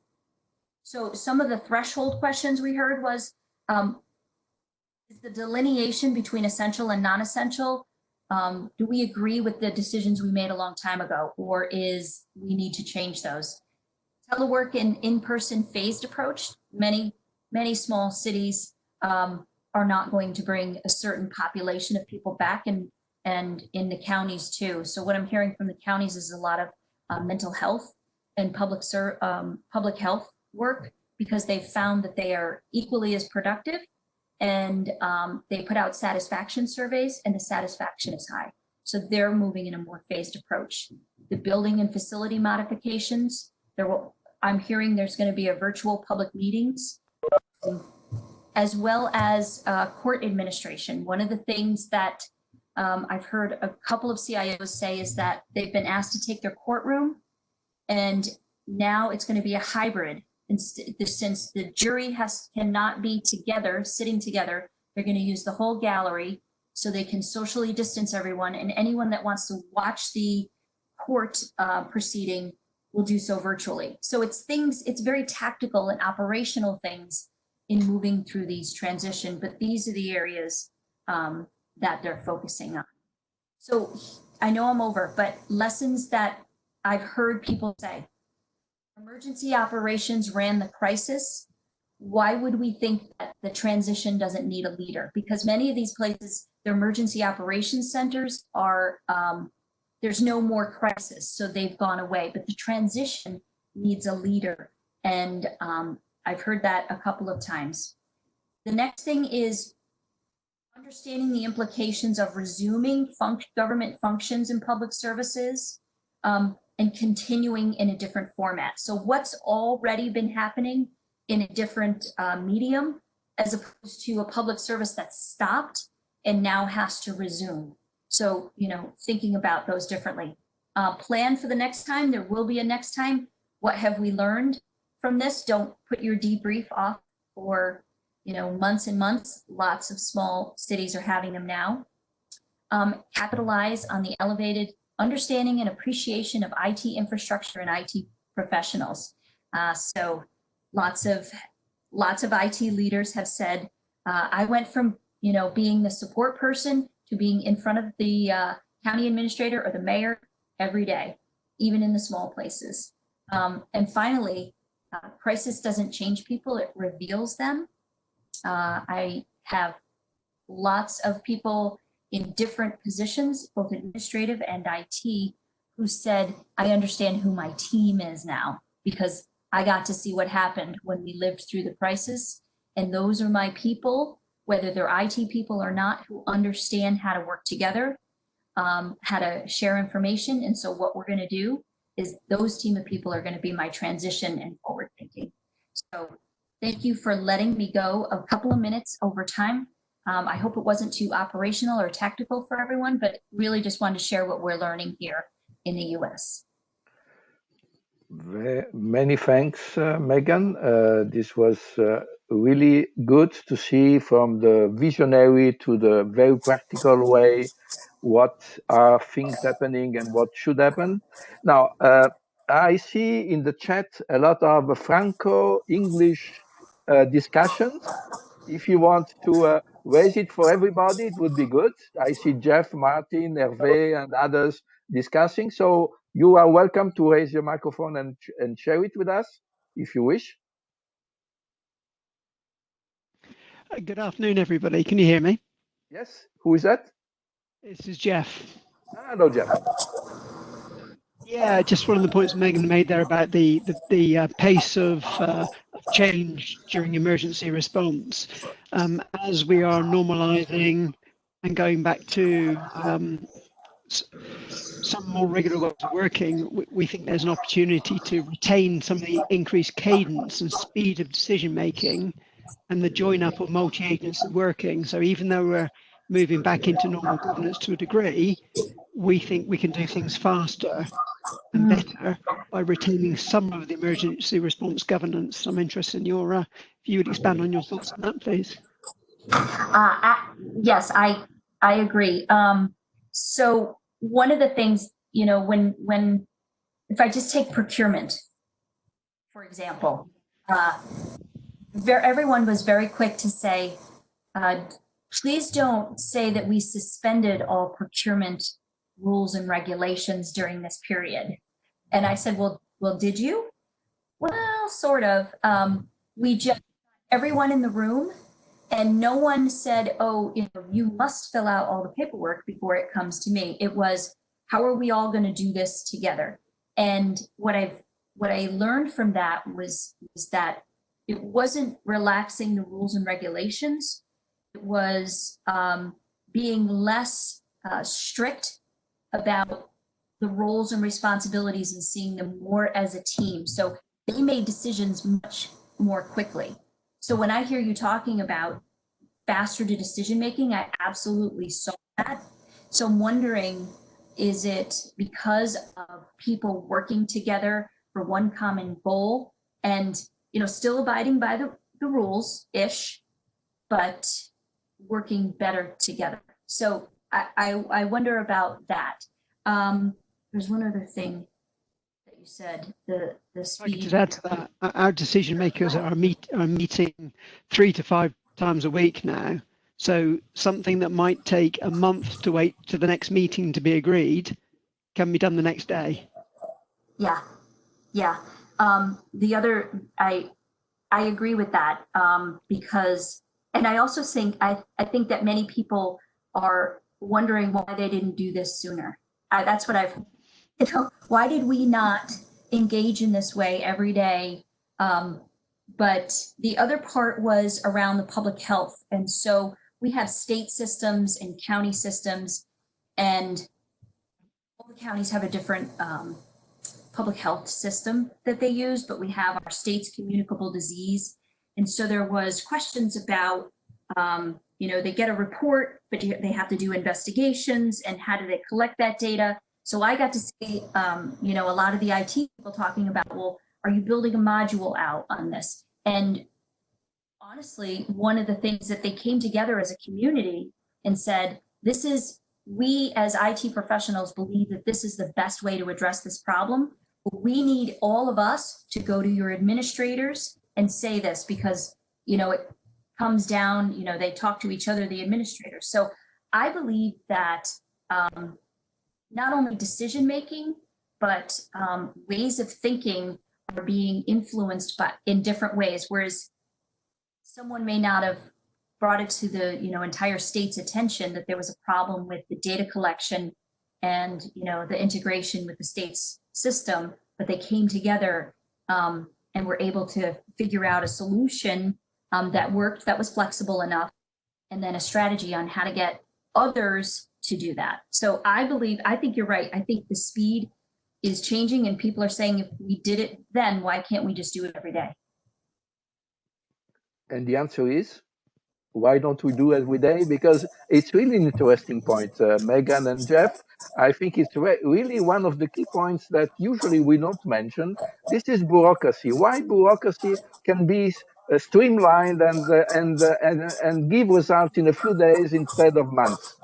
So some of the threshold questions we heard was, is the delineation between essential and non-essential, do we agree with the decisions we made a long time ago, or is we need to change those? Telework and in-person phased approach, many small cities are not going to bring a certain population of people back, and in the counties too. So what I'm hearing from the counties is a lot of mental health and public health work, because they've found that they are equally as productive, and they put out satisfaction surveys and the satisfaction is high. So they're moving in a more phased approach. The building and facility modifications, I'm hearing there's going to be a virtual public meetings, as well as court administration. One of the things that I've heard a couple of CIOs say is that they've been asked to take their courtroom, and now it's going to be a hybrid. And since the jury cannot be together, sitting together, they're going to use the whole gallery so they can socially distance everyone, and anyone that wants to watch the court proceeding will do so virtually. So it's very tactical and operational things in moving through these transition, but these are the areas that they're focusing on. So I know I'm over, but lessons that I've heard people say: emergency operations ran the crisis. Why would we think that the transition doesn't need a leader? Because many of these places, their emergency operations centers are, there's no more crisis, so they've gone away, but the transition needs a leader. And I've heard that a couple of times. The next thing is understanding the implications of resuming government functions and public services, and continuing in a different format. So what's already been happening in a different medium, as opposed to a public service that's stopped and now has to resume. So, thinking about those differently. Plan for the next time. There will be a next time. What have we learned from this? Don't put your debrief off for, months and months. Lots of small cities are having them now. Capitalize on the elevated understanding and appreciation of IT infrastructure and IT professionals. So lots of IT leaders have said, I went from, being the support person to being in front of the county administrator or the mayor every day, even in the small places. And finally, crisis doesn't change people, it reveals them. I have lots of people in different positions, both administrative and IT, who said, I understand who my team is now, because I got to see what happened when we lived through the crisis. And those are my people, whether they're IT people or not, who understand how to work together, how to share information. And so what we're going to do is those team of people are going to be my transition and forward thinking. So Thank you for letting me go a couple of minutes over time. I hope it wasn't too operational or tactical for everyone, but really just wanted to share what we're learning here in the US. Many thanks, Megan. This was really good to see from the visionary to the very practical way what are things happening and what should happen. Now, I see in the chat a lot of Franco-English discussions. If you want to raise it for everybody, it would be good. I see Jeff, Martin, Hervé, and others discussing. So you are welcome to raise your microphone and share it with us if you wish. Good afternoon, everybody. Can you hear me? Yes. Who is that? This is Jeff. Hello, Jeff. Yeah, just one of the points Megan made there about the pace of change during emergency response. As we are normalizing and going back to some more regular ways of working, we think there's an opportunity to retain some of the increased cadence and speed of decision making and the join up of multi-agency working. So even though we're moving back into normal governance to a degree, we think we can do things faster and better by retaining some of the emergency response governance. I'm interested in your, if you would expand on your thoughts on that, please. Yes, I agree. So one of the things, you know, if I just take procurement, for example, everyone was very quick to say, please don't say that we suspended all procurement rules and regulations during this period. And I said, well, did you? Well, sort of. We just, everyone in the room, and no one said, oh, you know, you must fill out all the paperwork before it comes to me. It was, how are we all going to do this together? And what I learned from that was that it wasn't relaxing the rules and regulations. It was being less strict about the roles and responsibilities and seeing them more as a team. So they made decisions much more quickly. So when I hear you talking about faster to decision making, I absolutely saw that. So I'm wondering, is it because of people working together for one common goal and, you know, still abiding by the rules-ish, but working better together? So I wonder about that. There's one other thing that you said, the speed. I could just add to that. Our decision makers are meeting 3 to 5 times a week now. So something that might take a month to wait to the next meeting to be agreed can be done the next day. Yeah. The other, I agree with that because, and I also think, I think that many people are wondering why they didn't do this sooner. That's what I've, you know, why did we not engage in this way every day? But the other part was around the public health. And so we have state systems and county systems, and all the counties have a different public health system that they use, but we have our state's communicable disease. And so there was questions about, you know, they get a report, but they have to do investigations, and how do they collect that data? So I got to see, you know, a lot of the IT people talking about, well, are you building a module out on this? And honestly, one of the things that they came together as a community and said, this is, we as IT professionals believe that this is the best way to address this problem. But we need all of us to go to your administrators and say this, because, you know, it comes down, you know, they talk to each other, the administrators. So I believe that not only decision making, but ways of thinking are being influenced by in different ways, whereas someone may not have brought it to the, you know, entire state's attention that there was a problem with the data collection and, you know, the integration with the state's system, but they came together and were able to figure out a solution that worked, that was flexible enough, and then a strategy on how to get others to do that. So I think you're right. I think the speed is changing, and people are saying, if we did it then, why can't we just do it every day? And the answer is, why don't we do every day? Because it's really an interesting point, Megan and Jeff. I think it's really one of the key points that usually we don't mention. This is bureaucracy. Why bureaucracy can be streamlined and give results in a few days instead of months.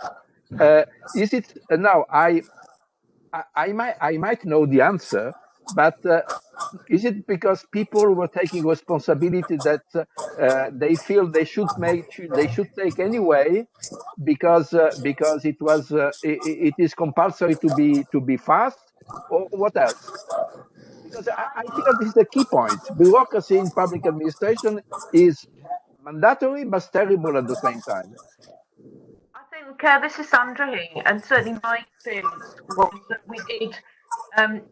Is it now? I might know the answer, but is it because people were taking responsibility that they feel they should take anyway because it is compulsory to be fast, or what else? Because I feel this is a key point. Bureaucracy in public administration is mandatory but terrible at the same time. I think this is Sandra here, and certainly my experience was that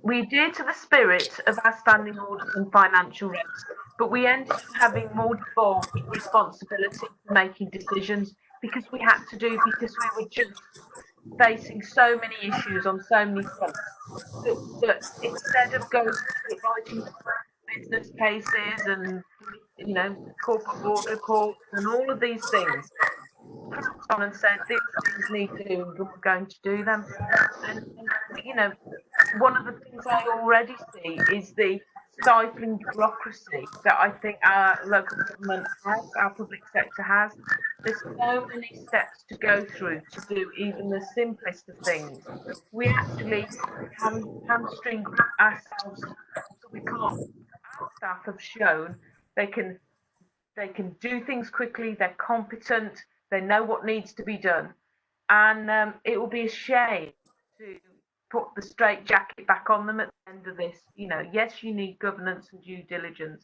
we adhered to the spirit of our standing orders and financial regs, but we ended up having more devolved responsibility for making decisions because we were just facing so many issues on so many fronts that instead of going writing business cases and corporate board reports and all of these things, on and said these things need to do and we're going to do them. And one of the things I already see is the stifling bureaucracy that I think our local government has, our public sector has. There's so many steps to go through to do even the simplest of things. We actually hamstring ourselves, so we can't. Our staff have shown they can do things quickly, they're competent, they know what needs to be done. And it will be a shame to put the straight jacket back on them at the end of this. Yes, you need governance and due diligence,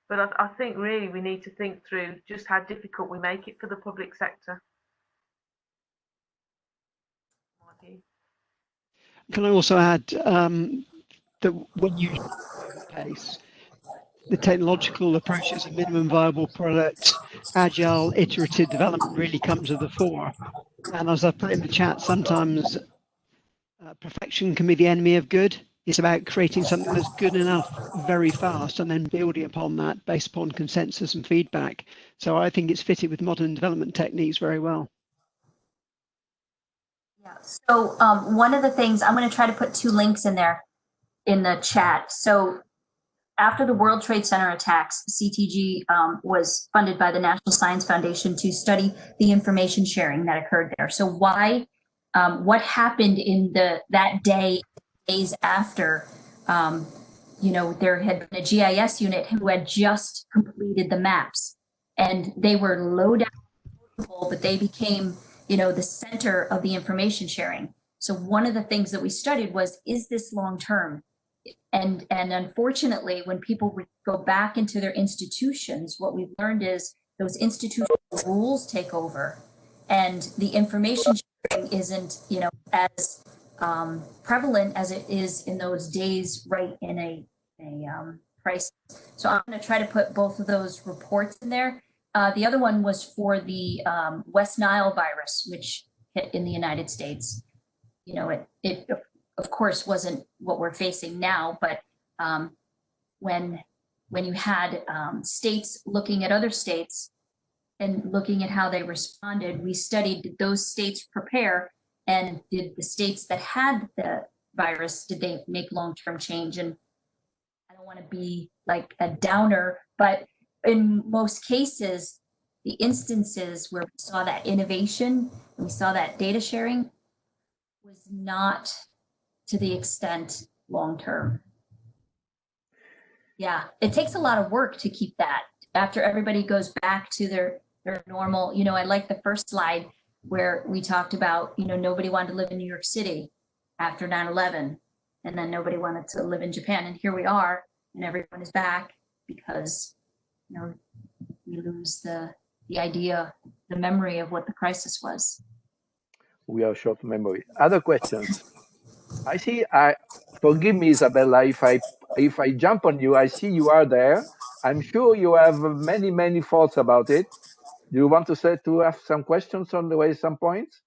but I think really we need to think through just how difficult we make it for the public sector. Can I also add that when you pace, the technological approaches of minimum viable product, agile, iterative development really comes to the fore. And as I put in the chat, sometimes perfection can be the enemy of good. It's about creating something that's good enough very fast and then building upon that based upon consensus and feedback. So I think it's fitted with modern development techniques very well. Yeah. So one of the things, I'm going to try to put 2 links in there in the chat. So after the World Trade Center attacks, CTG was funded by the National Science Foundation to study the information sharing that occurred there. So what happened in that days after, there had been a GIS unit who had just completed the maps, and they were low down, but they became, the center of the information sharing. So one of the things that we studied was, is this long term? And unfortunately, when people go back into their institutions, what we've learned is those institutional rules take over, and the information sharing isn't, as prevalent as it is in those days right in a crisis. So I'm going to try to put both of those reports in there. The other one was for the West Nile virus, which hit in the United States. It of course wasn't what we're facing now, but when you had states looking at other states and looking at how they responded, we studied, did those states prepare, and did the states that had the virus, did they make long-term change? And I don't want to be like a downer, but in most cases, the instances where we saw that innovation, we saw that data sharing, was not to the extent long-term. Yeah, it takes a lot of work to keep that after everybody goes back to their normal. I like the first slide where we talked about, nobody wanted to live in New York City after 9/11, and then nobody wanted to live in Japan. And here we are, and everyone is back because, we lose the idea, the memory of what the crisis was. We are short memory. Other questions? I see. Forgive me, Isabella, if I jump on you. I see you are there. I'm sure you have many thoughts about it. Do you want to have some questions on the way, some points?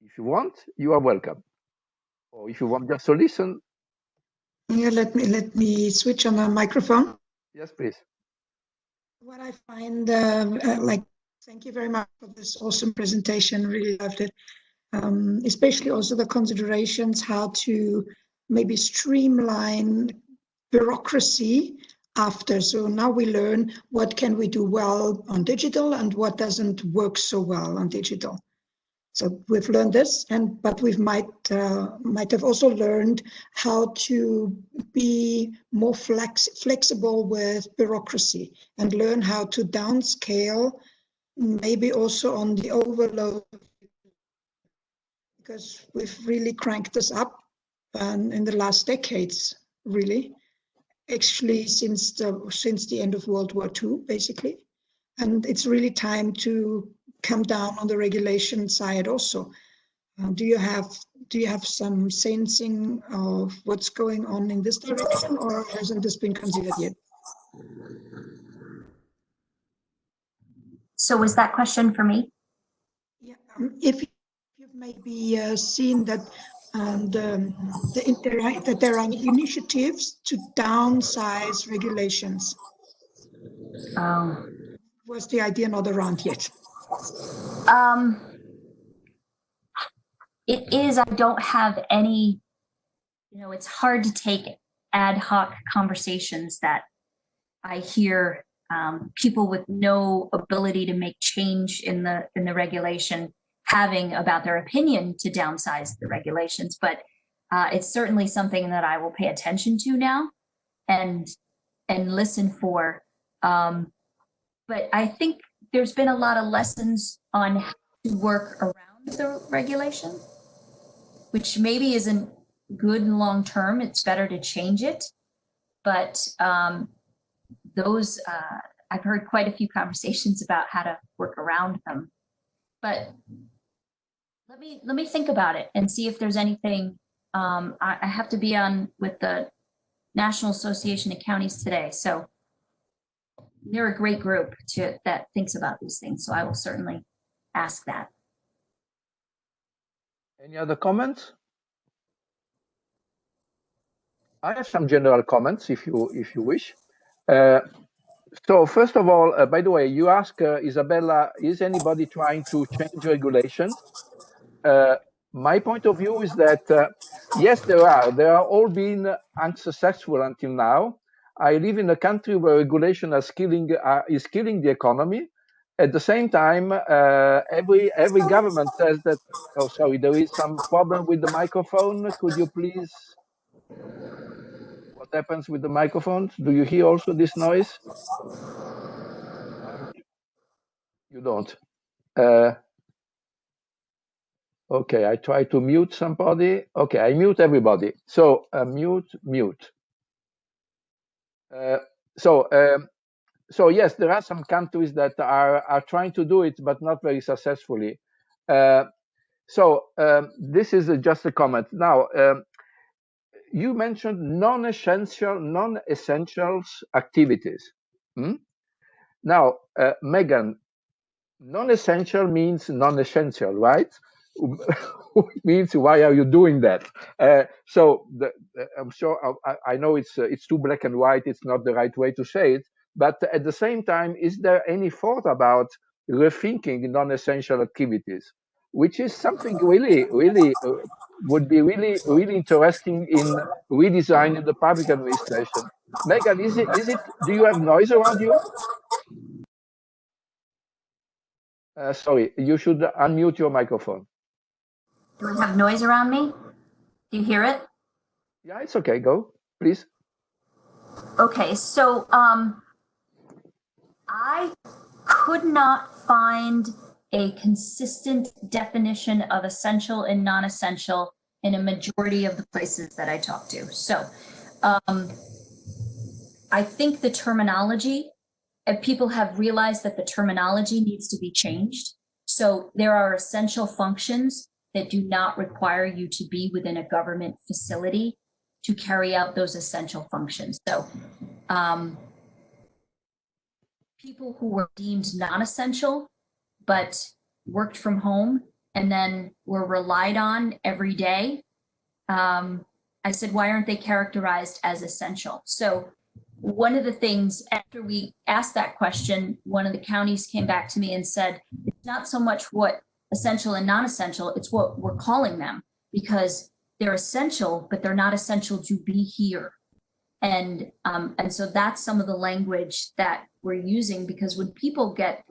If you want, you are welcome. Or if you want just to listen. Yeah, let me switch on the microphone. Yes, please. What I find, thank you very much for this awesome presentation. Really loved it. Especially also the considerations how to maybe streamline bureaucracy after. So now we learn what can we do well on digital and what doesn't work so well on digital. So we've learned this, but we might have also learned how to be more flexible with bureaucracy and learn how to downscale, maybe also on the overload, because we've really cranked this up in the last decades, really, actually since the end of World War II, basically. And it's really time to come down on the regulation side also. Do you have some sensing of what's going on in this direction, or hasn't this been considered yet? So was that question for me? Yeah, if you've maybe seen that that there are initiatives to downsize regulations. Was the idea not around yet? It is. I don't have any, it's hard to take ad hoc conversations that I hear people with no ability to make change in the regulation having about their opinion to downsize the regulations. But it's certainly something that I will pay attention to now and listen for. But I think there's been a lot of lessons on how to work around the regulation, which maybe isn't good in long term. It's better to change it. But I've heard quite a few conversations about how to work around them. But let me think about it and see if there's anything. I have to be on with the National Association of Counties today, so they're a great group that thinks about these things. So I will certainly ask that. Any other comments? I have some general comments, if you wish. So first of all, by the way, you ask Isabella, is anybody trying to change regulation? My point of view is that yes, there are all been unsuccessful until now. I live in a country where regulation is killing the economy. At the same time, every government says that. Oh, sorry, there is some problem with the microphone. Could you please? What happens with the microphones? Do you hear also this noise? You don't. Okay, I try to mute somebody. Okay, I mute everybody. So mute. So yes, there are some countries that are trying to do it, but not very successfully. This is just a comment. Now, you mentioned non-essentials activities. Now, Megan, non-essential means non-essential, right? Which means why are you doing that? I'm sure I know it's too black and white. It's not the right way to say it. But at the same time, is there any thought about rethinking non-essential activities, which is something really would be really interesting in redesigning the public administration? Megan, is it? Do you have noise around you? Sorry, you should unmute your microphone. Do I have noise around me? Do you hear it? Yeah, it's okay. Go, please. Okay, so I could not find a consistent definition of essential and non-essential in a majority of the places that I talked to. So I think the terminology, people have realized that the terminology needs to be changed. So there are essential functions that do not require you to be within a government facility to carry out those essential functions. So people who were deemed non-essential but worked from home and then were relied on every day I said, why aren't they characterized as essential? So one of the things, after we asked that question, one of the counties came back to me and said, it's not so much what essential and non-essential, it's what we're calling them, because they're essential, but they're not essential to be here. And so that's some of the language that we're using, because when people get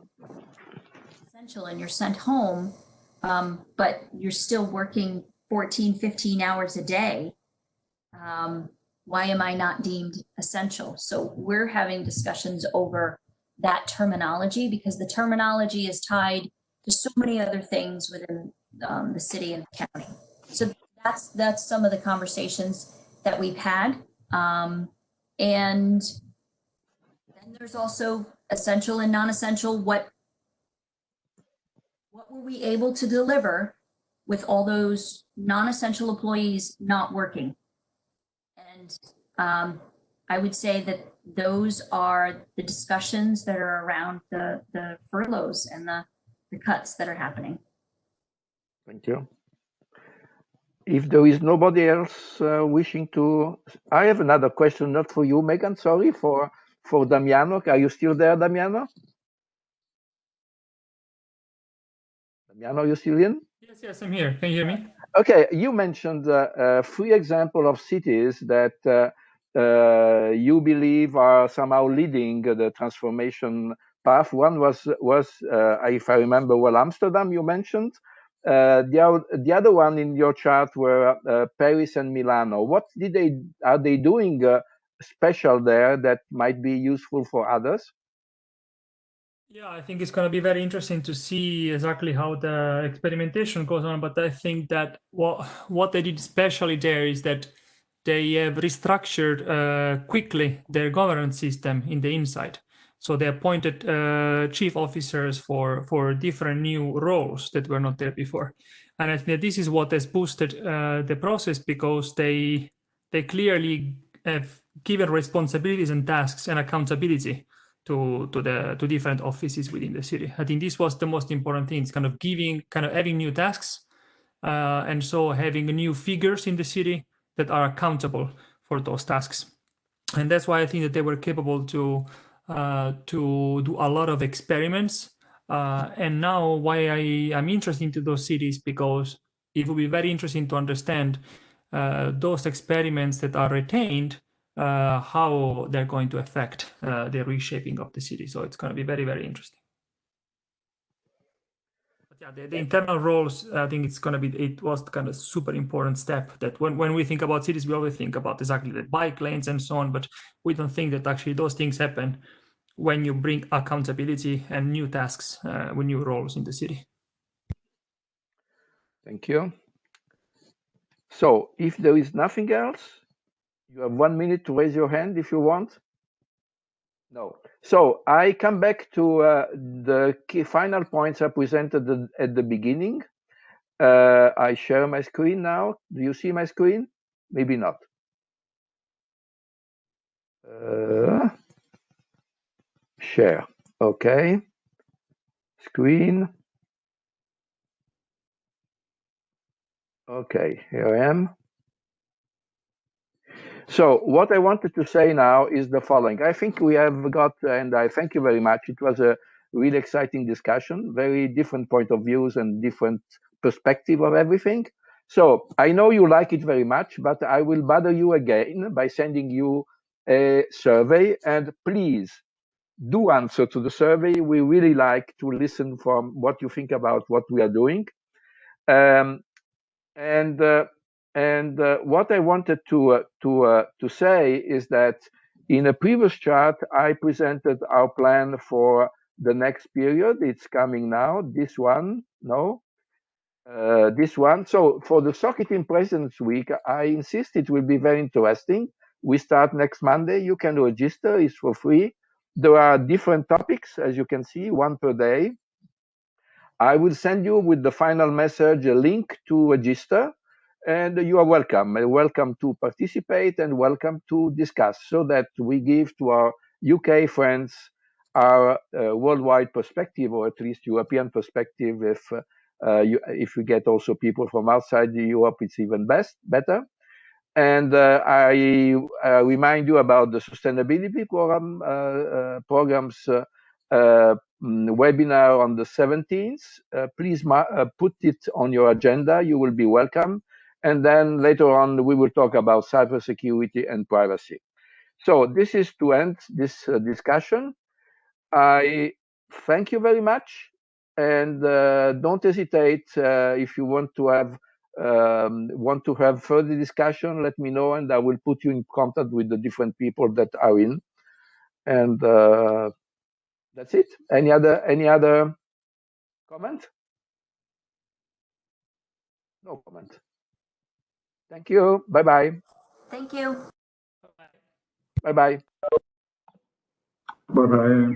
essential and you're sent home, but you're still working 14, 15 hours a day, why am I not deemed essential? So we're having discussions over that terminology, because the terminology is tied to so many other things within the city and the county. So that's some of the conversations that we've had. And then there's also essential and non-essential. What were we able to deliver with all those non-essential employees not working? And I would say that those are the discussions that are around the furloughs and the cuts that are happening. Thank you. If there is nobody else wishing to, I have another question, not for you, Megan, sorry, for Damiano. Are you still there, Damiano? Damiano, are you still in? Yes, I'm here. Can you hear me? Okay, you mentioned 3 examples of cities that you believe are somehow leading the transformation path. One was if I remember well, Amsterdam, you mentioned. The other one in your chart were Paris and Milano. What are they doing special there that might be useful for others? Yeah, I think it's going to be very interesting to see exactly how the experimentation goes on. But I think that what they did especially there is that they have restructured quickly their governance system in the inside. So they appointed chief officers for different new roles that were not there before. And I think that this is what has boosted the process, because they clearly have given responsibilities and tasks and accountability to different offices within the city. I think this was the most important thing. It's kind of having new tasks, and so having new figures in the city that are accountable for those tasks. And that's why I think that they were capable to do a lot of experiments. And now why I'm interested into those cities, because it will be very interesting to understand those experiments that are retained, how they're going to affect the reshaping of the city. So it's going to be very, very interesting. But yeah, the internal roles, I think it was kind of super important step that when we think about cities, we always think about exactly the bike lanes and so on, but we don't think that actually those things happen when you bring accountability and new tasks with new roles in the city. Thank you. So if there is nothing else, you have 1 minute to raise your hand if you want. No. So I come back to the key final points I presented at the beginning. I share my screen now. Do you see my screen? Maybe not. Share. Okay. Screen. Okay, here I am. So what I wanted to say now is the following. I think we have got, and I thank you very much. It was a really exciting discussion, very different point of views and different perspective of everything. So I know you like it very much, but I will bother you again by sending you a survey, and please do answer to the survey. We really like to listen from what you think about what we are doing. And what I wanted to say is that in a previous chart, I presented our plan for the next period. It's coming now. This one, no, this one. So for the Soccer Team Presidents Week, I insist it will be very interesting. We start next Monday. You can register. It's for free. There are different topics, as you can see, one per day. I will send you with the final message a link to register. And you are welcome. Welcome to participate and welcome to discuss, so that we give to our UK friends our worldwide perspective, or at least European perspective. If we get also people from outside Europe, it's even better. And I remind you about the sustainability programs webinar on the 17th. Please put it on your agenda. You will be welcome. And then later on, we will talk about cybersecurity and privacy. So this is to end this discussion. I thank you very much. And don't hesitate if you want to have further discussion, let me know, and I will put you in contact with the different people that are in. And that's it. Any other comment? No comment. Thank you. Bye-bye. Thank you. Bye-bye. Bye-bye.